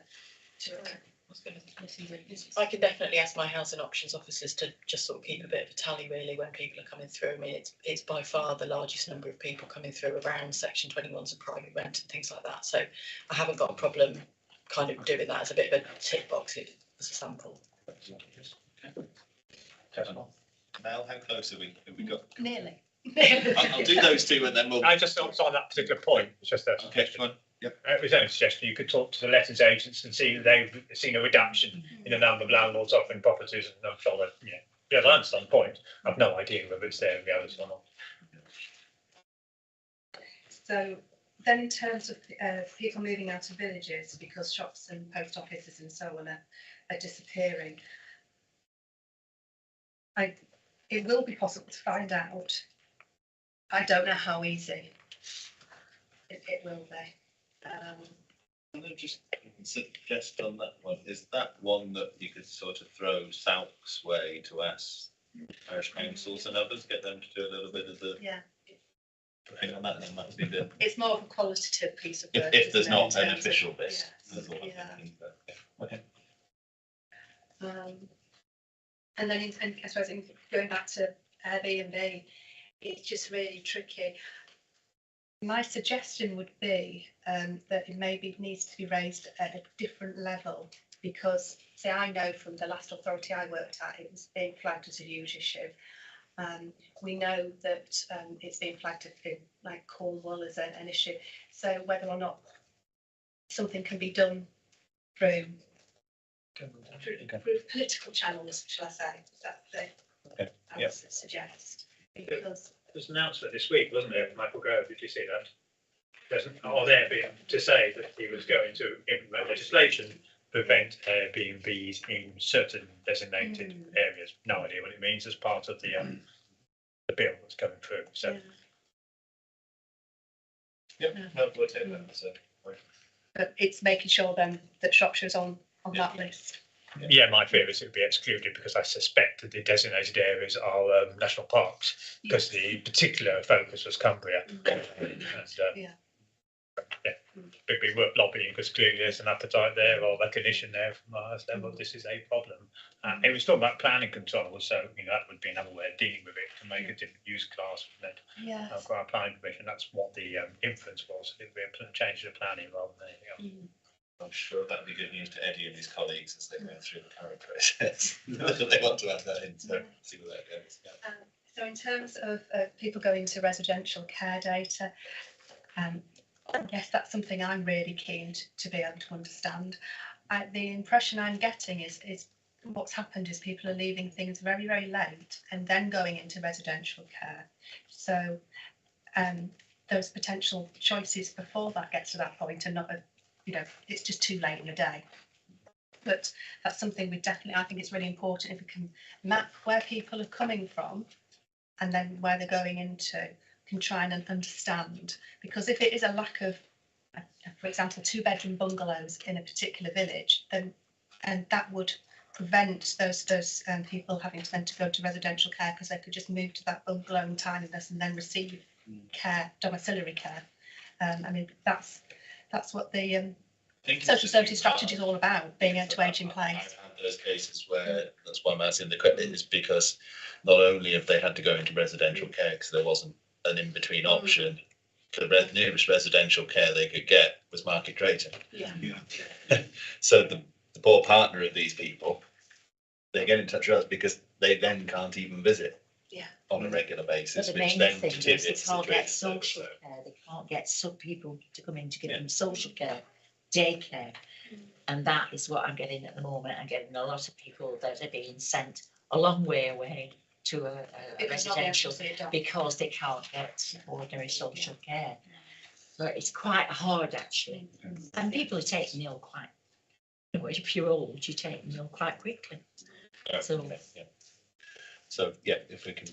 I can definitely ask my housing options officers to just sort of keep a bit of a tally really when people are coming through. I mean, it's by far the largest number of people coming through around Section 21s and private rent and things like that. So I haven't got a problem kind of doing that as a bit of a tick box as a sample. Mel, how close have we got? nearly. I'll do those two and then we'll. I just thought on that particular point, it's just a Okay, yep. It was only a suggestion. You could talk to the lettings agents and see that they've seen a reduction in the number of landlords offering properties, and I'm sure that I understand the point. I've no idea whether it's there in reality or not. So then, in terms of people moving out of villages because shops and post offices and so on are disappearing, it will be possible to find out. I don't know how easy it will be. Can I just suggest on that one, is that one that you could sort of throw South's way to ask parish councils and others, get them to do a little bit of the Yeah, thing on that, and then that would be the, it's more of a qualitative piece of work. if there's isn't it, not in an terms of- official bit. Yes, That's all I'm yeah. thinking, but, yeah. Okay. And then I suppose going back to Airbnb, it's just really tricky. My suggestion would be that it maybe needs to be raised at a different level, because say I know from the last authority I worked at, it was being flagged as a huge issue. We know that it's being flagged in like Cornwall as an issue. So whether or not something can be done through political channels, shall I say? That's the Okay, I yeah. would suggest, because There's an announcement this week, wasn't there, from Michael Gove? Did you see that? Or there being to say that he was going to implement legislation to prevent Airbnbs in certain designated areas. No idea what it means as part of the bill that's coming through. So Yep, no, we'll take that as a. but it's making sure then that Shropshire's on that list. yeah, my fear is it would be excluded because I suspect that the designated areas are national parks, because the particular focus was Cumbria. And, Yeah. it'd be worth lobbying, because clearly there's an appetite there or recognition there from us level. This is a problem. It was talking about planning control, so that would be another way of dealing with it, to make a different use class from that. Yeah. For our planning permission, that's what the inference was. It'd be a change to the planning rather than anything else. I'm sure that'd be good news to Eddie and his colleagues as they go through the current process. They want to add that in, so see where that goes. Yeah. So in terms of people going to residential care data, yes, that's something I'm really keen to be able to understand. The impression I'm getting is what's happened is people are leaving things very, very late and then going into residential care. So those potential choices before that gets to that point are not, it's just too late in the day. But that's something we definitely, I think it's really important if we can map where people are coming from and then where they're going into, can try and understand. Because if it is a lack of, for example, 2-bedroom bungalows in a particular village, then and that would prevent those people having to then to go to residential care, because they could just move to that bungalow and tidiness and then receive care, domiciliary care. I mean, that's what the social services strategy is all about, being able to age in place. I've had those cases where, that's why I'm asking the question, is because not only have they had to go into residential care because there wasn't an in-between option, the nearest residential care they could get was Market Drayton. Yeah. So the poor partner of these people, they get in touch with us because they then can't even visit on a regular basis, But the which main then thing is deteriorates they the can't get drainage social service. care, they can't get some people to come in to give them social care, daycare. And that is what I'm getting at the moment. I'm getting a lot of people that are being sent a long way away to a residential because they can't get ordinary social care. So it's quite hard actually. And people are taking ill quite, if you're old, you take ill quite quickly. So If we can.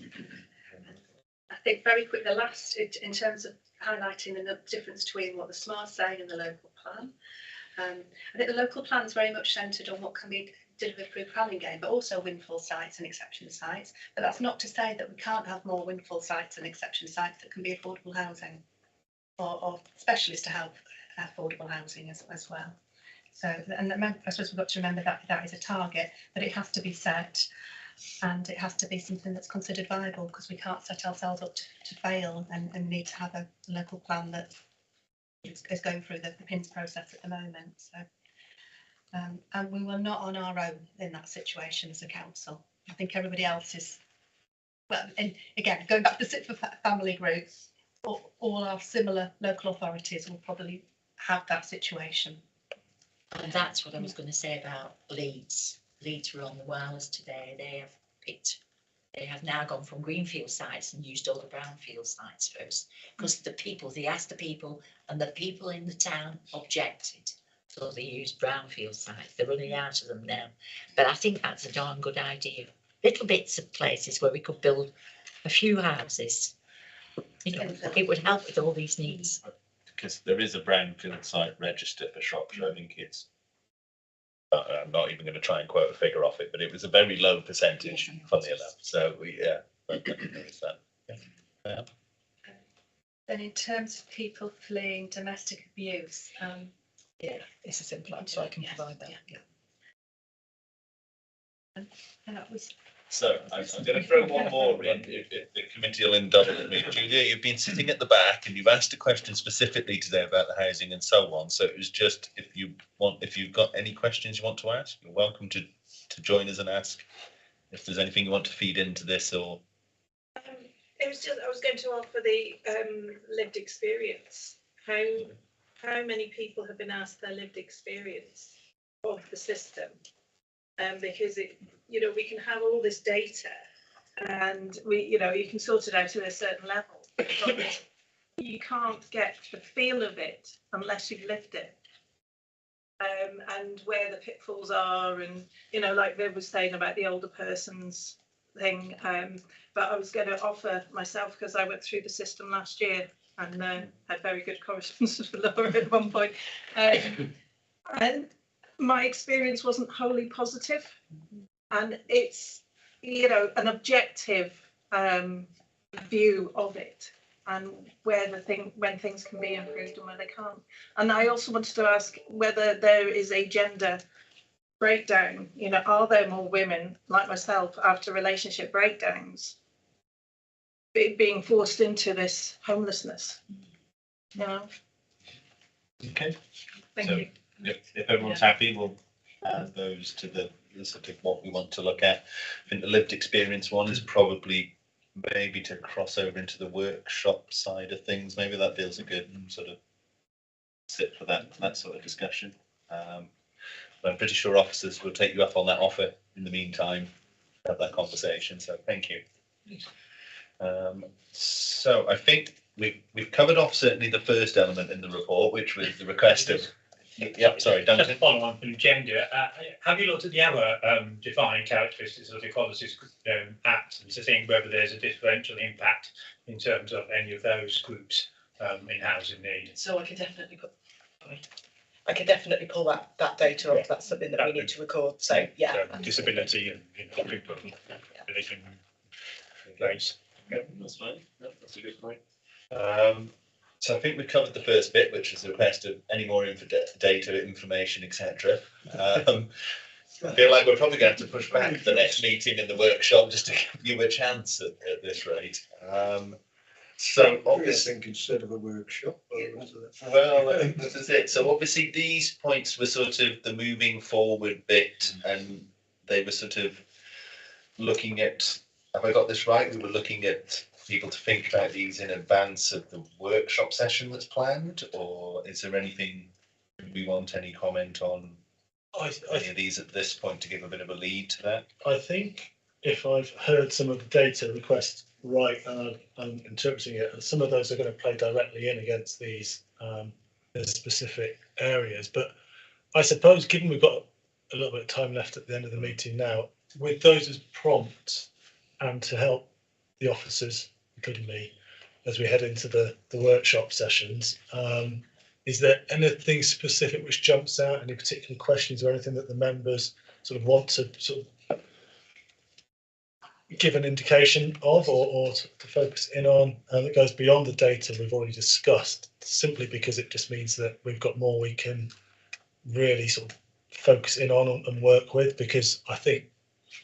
I think very quick, the last, in terms of highlighting the difference between what the SMART's saying and the local plan. I think the local plan is very much centred on what can be delivered through planning game, but also windfall sites and exception sites. But that's not to say that we can't have more windfall sites and exception sites that can be affordable housing, or specialists to help affordable housing as well. So, and I suppose we've got to remember that that is a target, but it has to be set, and it has to be something that's considered viable, because we can't set ourselves up to fail and need to have a local plan that is going through the PINS process at the moment. So, and we were not on our own in that situation as a council. I think everybody else is, well, and again, going back to the Sit for Family group, all our similar local authorities will probably have that situation. and that's what I was going to say about Leeds. Leeds were on the wireless today. They have now gone from greenfield sites and used all the brownfield sites first, because they asked the people, and the people in the town objected. So they used brownfield sites. They're running out of them now. But I think that's a darn good idea. little bits of places where we could build a few houses. You know, it would help with all these needs. Because there is a brownfield site registered for Shropshire. I think it's. I'm not even going to try and quote a figure off it, but it was a very low percentage, funnily enough. So there is that. Yeah. Then in terms of people fleeing domestic abuse, Yeah, it's a simple answer. I can provide that. Yeah. and that was So I'm going to throw one more in, if the committee will indulge me. Julia, you've been sitting at the back and you've asked a question specifically today about the housing and so on. So it was just, if you've got any questions you want to ask, you're welcome to join us and ask. If there's anything you want to feed into this or. It was just, I was going to offer the lived experience. How many people have been asked their lived experience of the system? Because we can have all this data and you can sort it out to a certain level, but you can't get the feel of it unless you've lived it. And where the pitfalls are, and like Viv was saying about the older person's thing. But I was going to offer myself, because I went through the system last year and had very good correspondence with Laura at one point. And my experience wasn't wholly positive, and it's an objective view of it, and when things can be improved and where they can't. And I also wanted to ask whether there is a gender breakdown. Are there more women like myself after relationship breakdowns being forced into this homelessness? Okay. Thank So, you. If everyone's happy, we'll add those to the sort of what we want to look at. I think the lived experience one is probably maybe to cross over into the workshop side of things. Maybe that feels a good sort of sit for that sort of discussion. But I'm pretty sure officers will take you up on that offer in the meantime, have that conversation. So thank you. So I think we've covered off certainly the first element in the report, which was the request of. Yeah, sorry, Duncan. Just follow on from gender. Have you looked at the other defining characteristics of the Equalities Act to think whether there's a differential impact in terms of any of those groups in housing need? So I could definitely pull that data off. That's something that we need to record. So yeah. So disability and people religion race. Yeah, that's fine. No, that's a good point. So I think we covered the first bit, which is the request of any more data, information, etc. I feel like we're probably going to have to push back the next meeting in the workshop just to give you a chance at this rate. So obviously, I think instead of a workshop. Well, this is it. So obviously these points were sort of the moving forward bit, and they were sort of looking at, have I got this right? We were looking at people to think about these in advance of the workshop session that's planned, or is there anything we want any comment on any of these at this point to give a bit of a lead to that? I think if I've heard some of the data requests right, and I'm interpreting it, and some of those are going to play directly in against these specific areas. But I suppose, given we've got a little bit of time left at the end of the meeting now, with those as prompts and to help the officers, including me, as we head into the workshop sessions, is there anything specific which jumps out, any particular questions or anything that the members sort of want to sort of give an indication of, or to focus in on, that goes beyond the data we've already discussed, simply because it just means that we've got more we can really sort of focus in on and work with? Because I think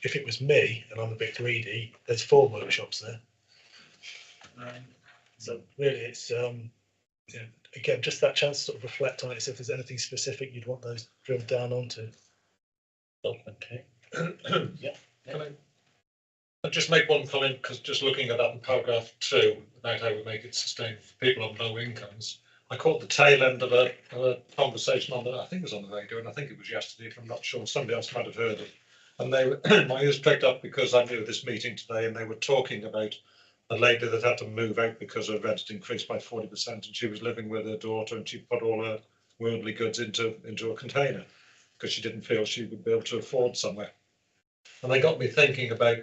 if it was me, and I'm a bit greedy, there's 4 workshops there. So really it's again just that chance to sort of reflect on it, so if there's anything specific you'd want those drilled down onto. Okay. Yeah. I'll just make one comment, because just looking at that in paragraph 2 about how we make it sustainable for people on low incomes, I caught the tail end of a conversation on I think it was on the radio, and I think it was yesterday, if I'm not sure, somebody else might have heard it. And they were, my ears pricked up because I knew this meeting today, and they were talking about a lady that had to move out because her rent had increased by 40%, and she was living with her daughter, and she put all her worldly goods into a container because she didn't feel she would be able to afford somewhere. And they got me thinking about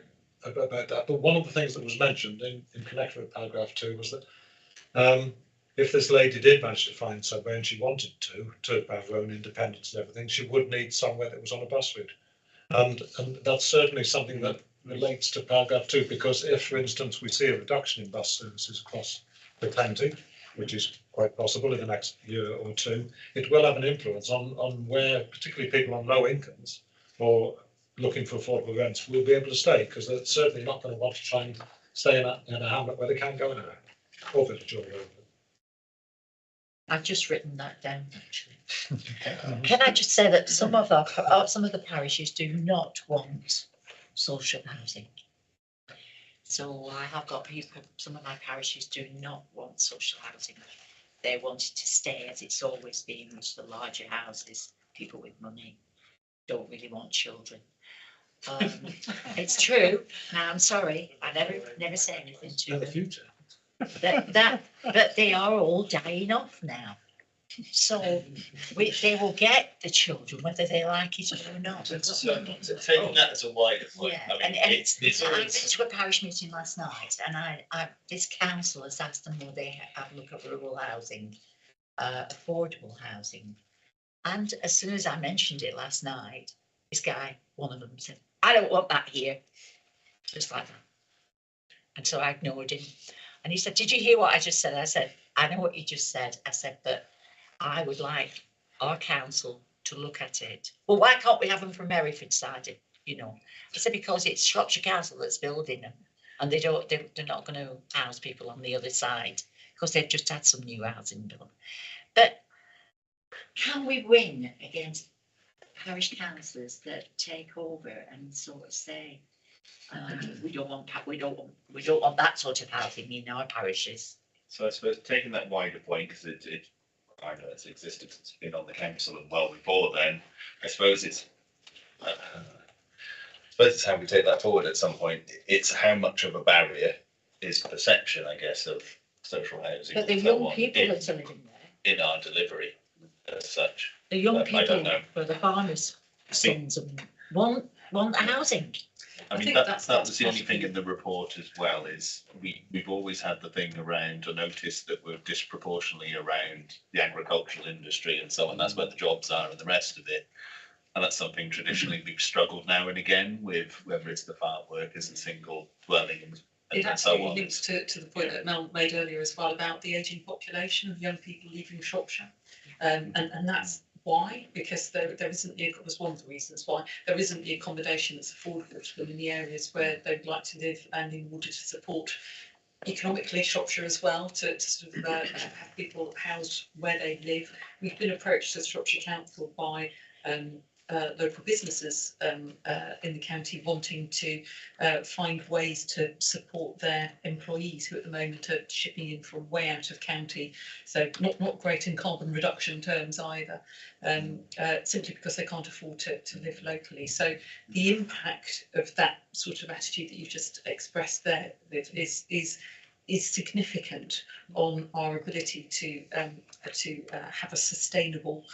that. But one of the things that was mentioned in connection with paragraph 2 was that if this lady did manage to find somewhere and she wanted to have her own independence and everything, she would need somewhere that was on a bus route. And that's certainly something that relates to paragraph 2, because if, for instance, we see a reduction in bus services across the county, which is quite possible in the next year or two, it will have an influence on where particularly people on low incomes or looking for affordable rents will be able to stay, because they're certainly not going to want to try and stay in a hamlet where they can't go anywhere, or village or rural. I've just written that down, actually. Can I just say that some of the parishes do not want social housing. So I have got people, some of my parishes do not want social housing. They want it to stay as it's always been, which the larger houses, people with money don't really want children. It's true. Now, I'm sorry, I never say anything to In the them. future. But they are all dying off now. So they will get the children whether they like it or not. So taking that as a wider point, Yeah, I mean, and it's I went always, to a parish meeting last night, and this council has asked them will they have a look at rural housing, affordable housing. And as soon as I mentioned it last night, this guy, one of them, said, "I don't want that here," just like that. And so I ignored him. And he said, "Did you hear what I just said?" I said, "I know what you just said." I said, "But I would like our council to look at it." "Well, why can't we have them from Merryford side?" You know, I said, "Because it's Shropshire Council that's building them, and they're not going to house people on the other side because they've just had some new housing built." But can we win against parish councillors that take over and sort of say, we don't want that sort of housing in our parishes"? so I suppose taking that wider point, because I know it's existed, it's been on the council and well before then, I suppose it's how we take that forward at some point. It's how much of a barrier is perception, I guess, of social housing. But the and so young on people that are living there, in our delivery as such. the young I don't people know. were the farmers' think- sons and want housing. I mean, think that that's was the only thing possible. in the report as well, is we've always had the thing around, a notice that we're disproportionately around the agricultural industry and so on. That's where the jobs are and the rest of it. And that's something traditionally we've struggled now and again with, whether it's the farm workers and single dwellings It and so absolutely on. links to the point that Mel made earlier as well about the ageing population of young people leaving Shropshire. And that's why, because there isn't that's one of the reasons why there isn't the accommodation that's affordable to them in the areas where they'd like to live, and in order to support economically Shropshire as well, to sort of have people housed where they live. We've been approached as Shropshire Council by local businesses in the county wanting to find ways to support their employees who at the moment are shipping in from way out of county, so not great in carbon reduction terms either, simply because they can't afford to live locally. So the impact of that sort of attitude that you've just expressed there, Viv, is significant on our ability to have a sustainable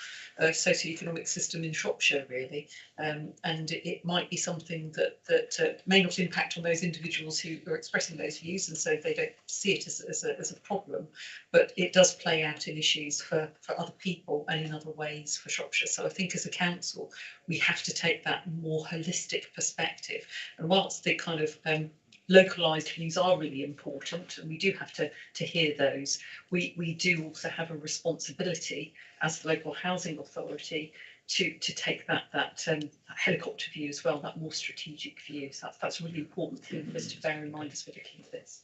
socioeconomic system in Shropshire, really, and it might be something that may not impact on those individuals who are expressing those views, and so they don't see it as a problem, but it does play out in issues for other people and in other ways for Shropshire. So I think as a council we have to take that more holistic perspective, and whilst the kind of localised views are really important, and we do have to hear those, we do also have a responsibility as the local housing authority to take that helicopter view as well, that more strategic view. So that's a really important thing for us to bear in mind as we're looking at this.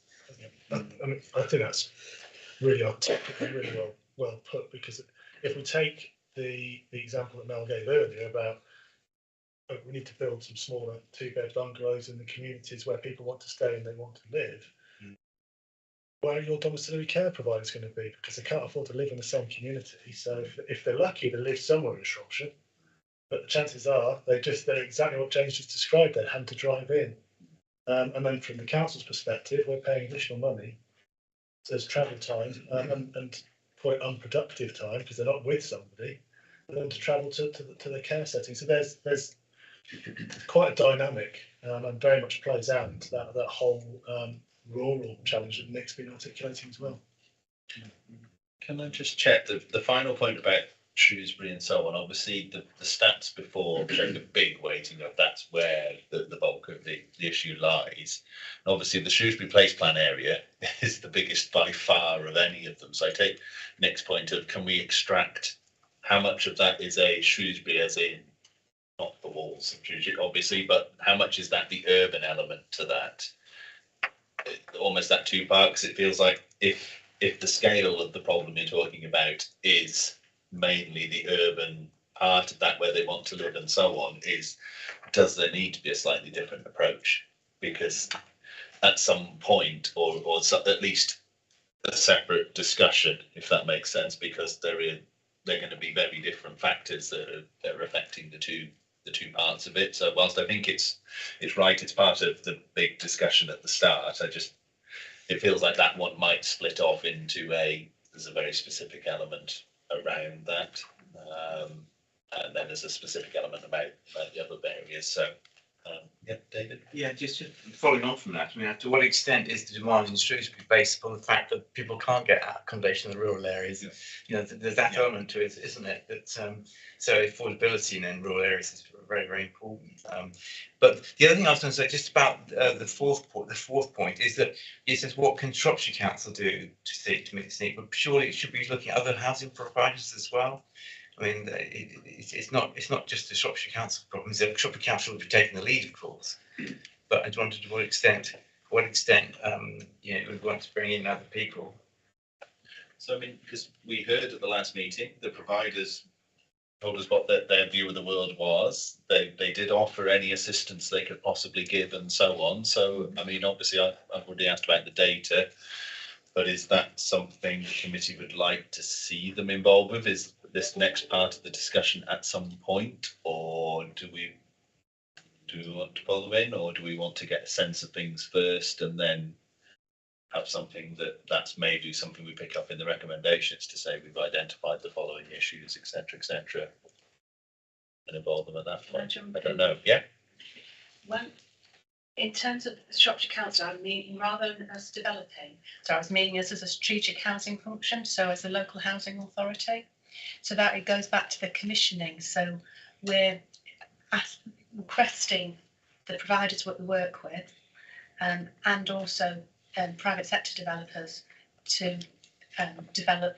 I mean, I think that's really articulate, really well put, because if we take the example that Mel gave earlier about we need to build some smaller 2-bed bungalows in the communities where people want to stay and they want to live, where are your domiciliary care providers going to be? Because they can't afford to live in the same community. So if they're lucky, they live somewhere in Shropshire, but the chances are they're exactly what James just described. They're having to drive in, and then from the council's perspective, we're paying additional money. So there's travel time and quite unproductive time because they're not with somebody, and then to travel to the care setting. So there's quite a dynamic and very much plays out into that whole rural challenge that Nick's been articulating as well. Can I just check the final point about Shrewsbury and so on? Obviously, the stats before showed a big weighting of that's where the bulk of the issue lies. And obviously, the Shrewsbury Place Plan area is the biggest by far of any of them. So I take Nick's point of can we extract how much of that is a Shrewsbury, as in not the walls of Shrewsbury, obviously, but how much is that the urban element to that? Almost that two-part, because it feels like if the scale of the problem you're talking about is mainly the urban part of that where they want to live and so on, does there need to be a slightly different approach? Because at some point, or at least a separate discussion, if that makes sense, because they're going to be very different factors that are affecting the two parts of it. So whilst I think it's right, it's part of the big discussion at the start. It feels like that one might split off into there's a very specific element around that, and then there's a specific element about the other areas. So, yeah, David. Yeah, just following on from that, I mean, to what extent is the demand in Shrewsbury based upon the fact that people can't get accommodation in the rural areas? Yeah. You know, there's that element to it, isn't it? That so affordability in rural areas is very, very important. But the other thing I was going to say, just about the fourth point, is that it says what can Shropshire Council do to meet this need? But surely it should be looking at other housing providers as well. I mean, it's not just the Shropshire Council problem. The Shropshire Council will be taking the lead, of course. But I wondered to what extent, we want to bring in other people. So I mean, because we heard at the last meeting, the providers told us what their view of the world was. They did offer any assistance they could possibly give and so on. So I mean, obviously, I've already asked about the data. But is that something the committee would like to see them involved with? Is this next part of the discussion at some point, or do we want to pull them in, or do we want to get a sense of things first and then have something that's maybe something we pick up in the recommendations to say we've identified the following issues, etc., and involve them at that point? I don't know. Yeah. Well, in terms of the Shropshire Council, I'm meaning rather than us developing. So I was meaning us as a strategic housing function, so as a local housing authority. So that it goes back to the commissioning. So we're requesting the providers what we work with, and also private sector developers to develop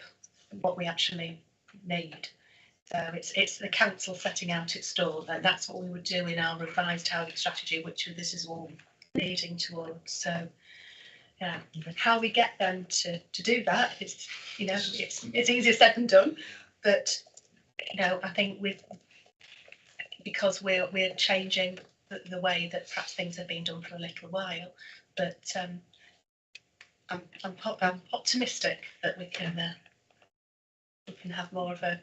what we actually need. So it's the council setting out its stall, and that's what we would do in our revised housing strategy, which this is all leading towards. So, yeah, how we get them to do that, it's easier said than done. But I think because we're changing the way that perhaps things have been done for a little while, but I'm optimistic that we can have more of a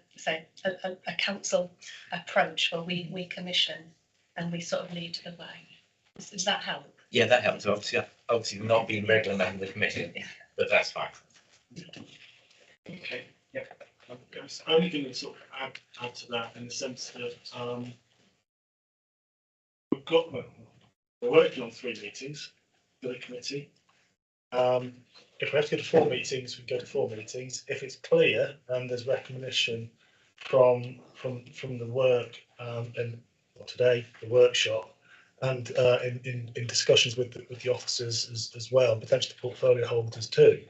council approach where we commission and we sort of lead the way. Does that help? Yeah, that helps. Obviously not being regular member of the committee, yeah. But that's fine. Okay. Yeah. I'm only going to sort of add to that in the sense that we're working on 3 meetings for the committee. If we have to go to 4 meetings, we go to 4 meetings. If it's clear and there's recognition from the work and today the workshop and in discussions with the officers as well, and potentially the portfolio holders too,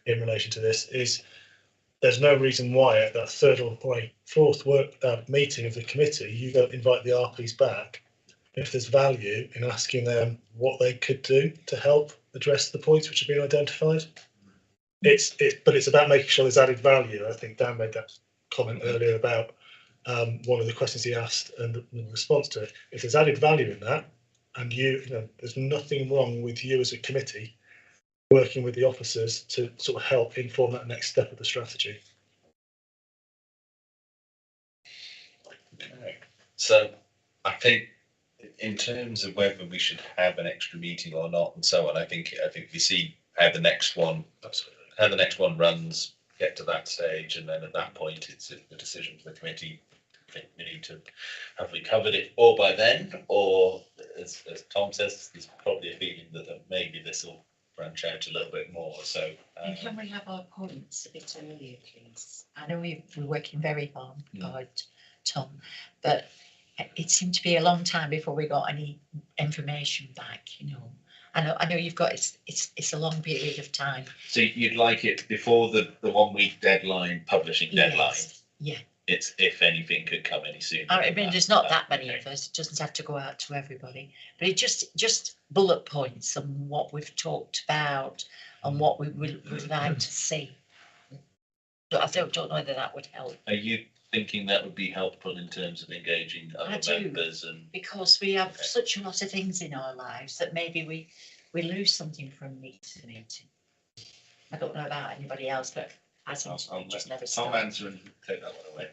in relation to this, is there's no reason why at that 3rd or 4th meeting of the committee you don't invite the RPs back if there's value in asking them what they could do to help address the points which have been identified. But it's about making sure there's added value. I think Dan made that comment earlier about one of the questions he asked and the response to it. If there's added value in that, and there's nothing wrong with you as a committee working with the officers to sort of help inform that next step of the strategy. Okay. So I think in terms of whether we should have an extra meeting or not and so on, I think we see how the next one runs, get to that stage, and then at that point it's a decision for the committee I think we need to, have we covered it all by then? Or as Tom says, there's probably a feeling that maybe this will branch out a little bit more, so. And can we have our points a bit earlier, please? I know we're working very hard, Tom, but it seemed to be a long time before we got any information back, you know. I know you've got, it's a long period of time. So you'd like it before the 1 week deadline, publishing deadline? Yes, yeah. It's if anything could come any sooner. I mean, there's not that many of us, it doesn't have to go out to everybody, but it just bullet points on what we've talked about and what we would like to see. I don't know whether that would help. Are you thinking that would be helpful in terms of engaging other members? And because we have such a lot of things in our lives that maybe we lose something from meeting to meeting. I don't know about anybody else, but I just never Tom stop. answer and take that one away.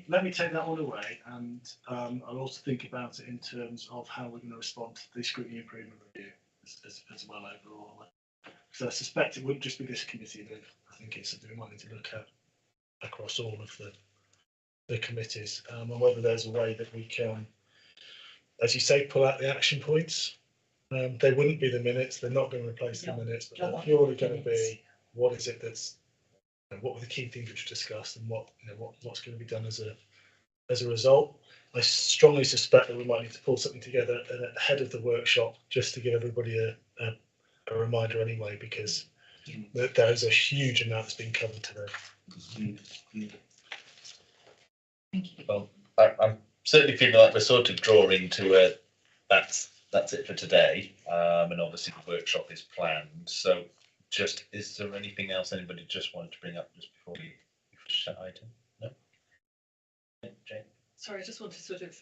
Let me take that one away, and I'll also think about it in terms of how we're going to respond to the scrutiny improvement review as well overall. So I suspect it wouldn't just be this committee, but I think it's something we might need to look at across all of the committees, and whether there's a way that we can, as you say, pull out the action points. They wouldn't be the minutes, they're not going to replace the minutes, but they're purely going to be what is it that's, what were the key things which were discussed, and what's going to be done as a result. I strongly suspect that we might need to pull something together ahead of the workshop just to give everybody a reminder anyway, because there is a huge amount that's been covered today. Thank you. Well, I'm certainly feeling like we're sort of drawing to that's it for today, and obviously the workshop is planned. So, just is there anything else anybody just wanted to bring up just before we finish that item? No. Jane. Sorry, I just want to sort of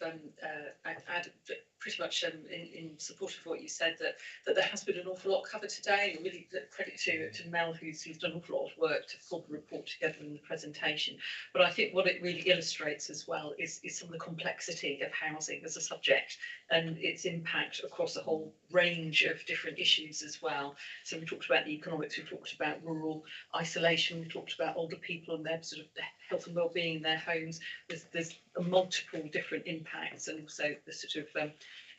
add pretty much in support of what you said, that there has been an awful lot covered today, and really credit to Mel, who's done an awful lot of work to pull the report together in the presentation. But I think what it really illustrates as well is some of the complexity of housing as a subject and its impact across a whole range of different issues as well. So we talked about the economics, we talked about rural isolation, we talked about older people and their sort of health and well-being in their homes. There's multiple different impacts, and also the sort of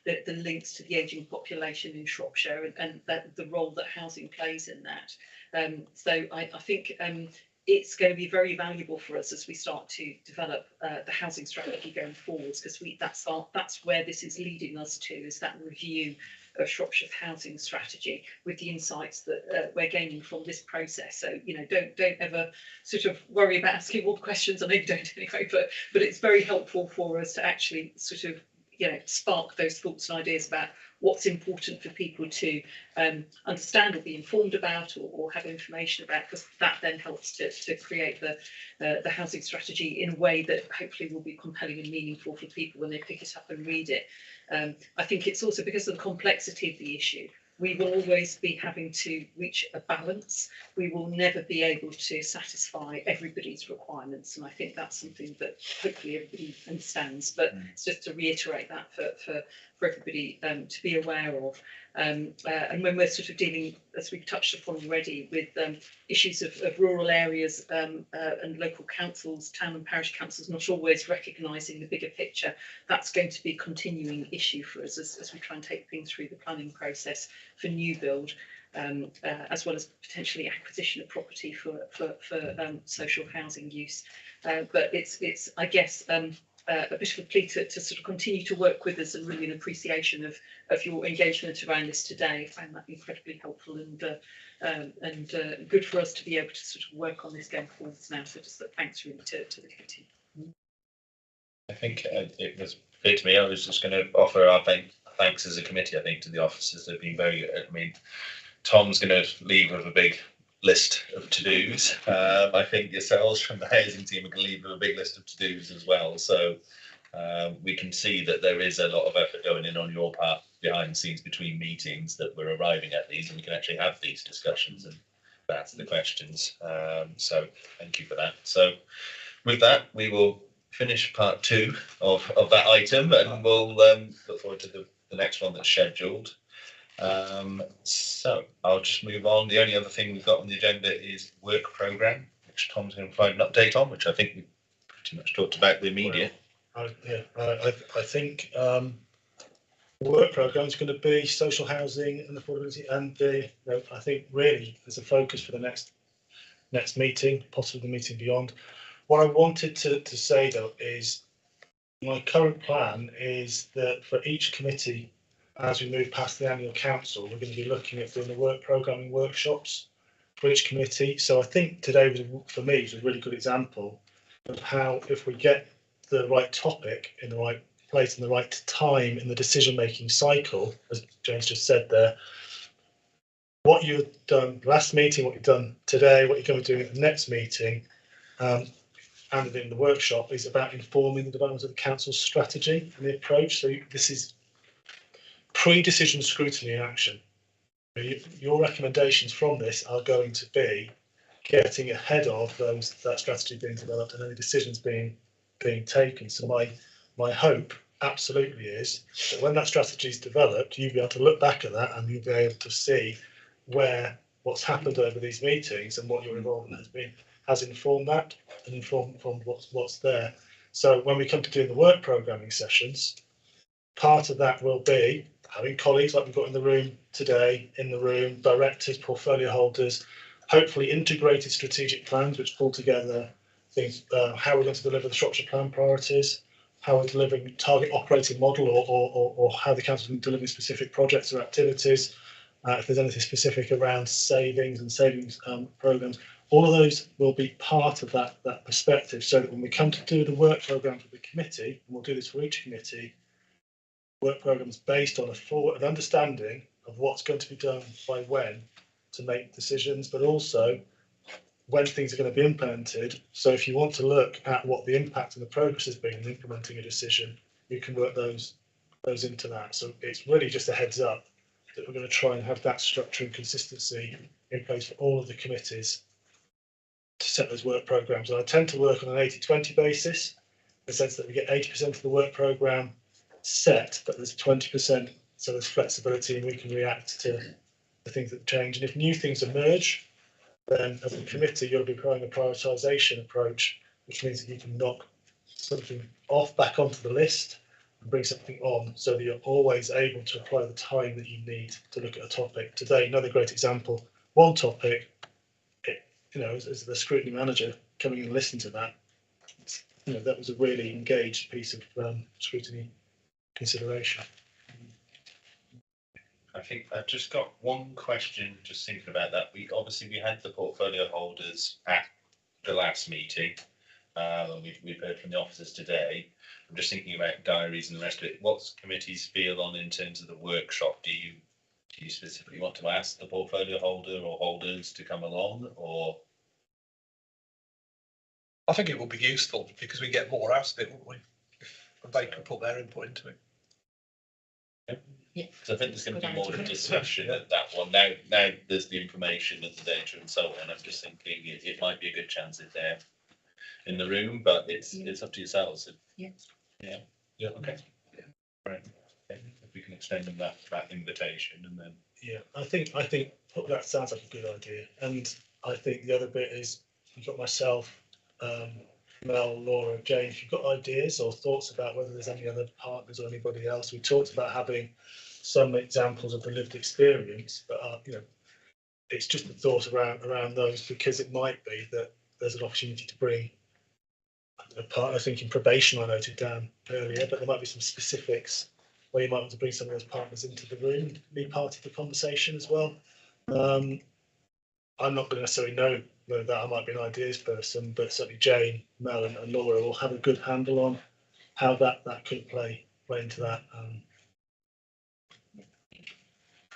the links to the ageing population in Shropshire and the role that housing plays in that. So I think it's going to be very valuable for us as we start to develop the housing strategy going forwards, because that's where this is leading us to, is that review of Shropshire's housing strategy with the insights that we're gaining from this process. So, don't ever sort of worry about asking all the questions. I know you don't anyway, but it's very helpful for us to actually sort of spark those thoughts and ideas about what's important for people to understand or be informed about or have information about, because that then helps to create the housing strategy in a way that hopefully will be compelling and meaningful for people when they pick it up and read it. I think it's also because of the complexity of the issue. We will always be having to reach a balance. We will never be able to satisfy everybody's requirements, and I think that's something that hopefully everybody understands. But it's just to reiterate that for everybody to be aware of. And when we're sort of dealing, as we've touched upon already, with issues of rural areas and local councils, town and parish councils not always recognising the bigger picture, that's going to be a continuing issue for us as we try and take things through the planning process for new build, as well as potentially acquisition of property for social housing use. But it's I guess a bit of a plea to sort of continue to work with us, and really an appreciation of your engagement around this today. I found that incredibly helpful and good for us to be able to sort of work on this going forwards now. So just thanks really to the committee. I think it was clear to me. I was just going to offer our thanks as a committee. I think to the officers, they've been very. I mean, Tom's going to leave with a big list of to-dos. I think yourselves from the housing team are going to leave with a big list of to-dos as well. So we can see that there is a lot of effort going in on your part behind the scenes between meetings, that we're arriving at these and we can actually have these discussions and answer the questions. So thank you for that. So with that, we will finish part 2 of that item, and we'll look forward to the next one that's scheduled. So I'll just move on. The only other thing we've got on the agenda is work programme, which Tom's going to provide an update on, which I think we pretty much talked about the media. I think the work programme is going to be social housing and affordability, and I think really there's a focus for the next meeting, possibly the meeting beyond. What I wanted to say though is my current plan is that for each committee, as we move past the annual council, we're going to be looking at doing the work programming workshops for each committee. So I think today was, for me, was a really good example of how, if we get the right topic in the right place in the right time in the decision-making cycle, as James just said there, what you've done last meeting, what you've done today, what you're going to do at the next meeting, and in the workshop is about informing the development of the council's strategy and the approach. So this is pre-decision scrutiny in action. Your recommendations from this are going to be getting ahead of that strategy being developed and any decisions being taken. So my hope absolutely is that when that strategy is developed, you'll be able to look back at that and you'll be able to see what's happened over these meetings and what your involvement has informed that and informed from what's there. So when we come to doing the work programming sessions, part of that will be having colleagues like we've got in the room today, directors, portfolio holders, hopefully integrated strategic plans which pull together things, how we're going to deliver the Shropshire Plan priorities, how we're delivering target operating model or how the council is delivering specific projects or activities, if there's anything specific around savings and savings programmes. All of those will be part of that perspective, so that when we come to do the work programme for the committee, and we'll do this for each committee, work programmes based on an understanding of what's going to be done by when to make decisions, but also when things are going to be implemented. So if you want to look at what the impact and the progress has been in implementing a decision, you can work those into that. So it's really just a heads up that we're going to try and have that structure and consistency in place for all of the committees to set those work programmes. And I tend to work on an 80-20 basis, in the sense that we get 80% of the work programme set, but there's 20%, so there's flexibility and we can react to the things that change. And if new things emerge, then as a committee, you'll be applying a prioritisation approach, which means that you can knock something off back onto the list and bring something on, so that you're always able to apply the time that you need to look at a topic. Today, another great example, one topic, as the scrutiny manager coming and listening to that, that was a really engaged piece of scrutiny consideration. I think I've just got one question, just thinking about that. We had the portfolio holders at the last meeting. We've heard from the officers today. I'm just thinking about diaries and the rest of it. What's committees feel on in terms of the workshop? Do you specifically want to ask the portfolio holder or holders to come along, or? I think it would be useful because we get more out of it, wouldn't we? If they could put their input into it. Yeah. So I think there's going to be more discussion at that one. Now there's the information and the data and so on. I'm just thinking it might be a good chance if they're in the room, but it's up to yourselves. Yeah. Okay. Yeah. Right. Okay. If we can extend them that invitation, and then. Yeah, I think that sounds like a good idea. And I think the other bit is you've got myself, Mel, Laura, Jane. If you've got ideas or thoughts about whether there's any other partners or anybody else, we talked about having some examples of the lived experience, but it's just a thought around those, because it might be that there's an opportunity to bring a partner. Thinking probation, I noted down earlier, but there might be some specifics where you might want to bring some of those partners into the room to be part of the conversation as well. I'm not going to necessarily know that I might be an ideas person, but certainly Jane, Mel and Laura will have a good handle on how that could play into that.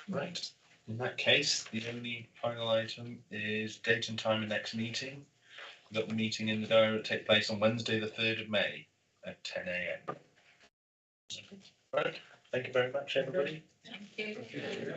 Right. In that case, the only final item is date and time of next meeting. We've got the meeting in the diary to take place on Wednesday, the 3rd of May at 10 a.m. Right. Thank you very much, everybody. Thank you.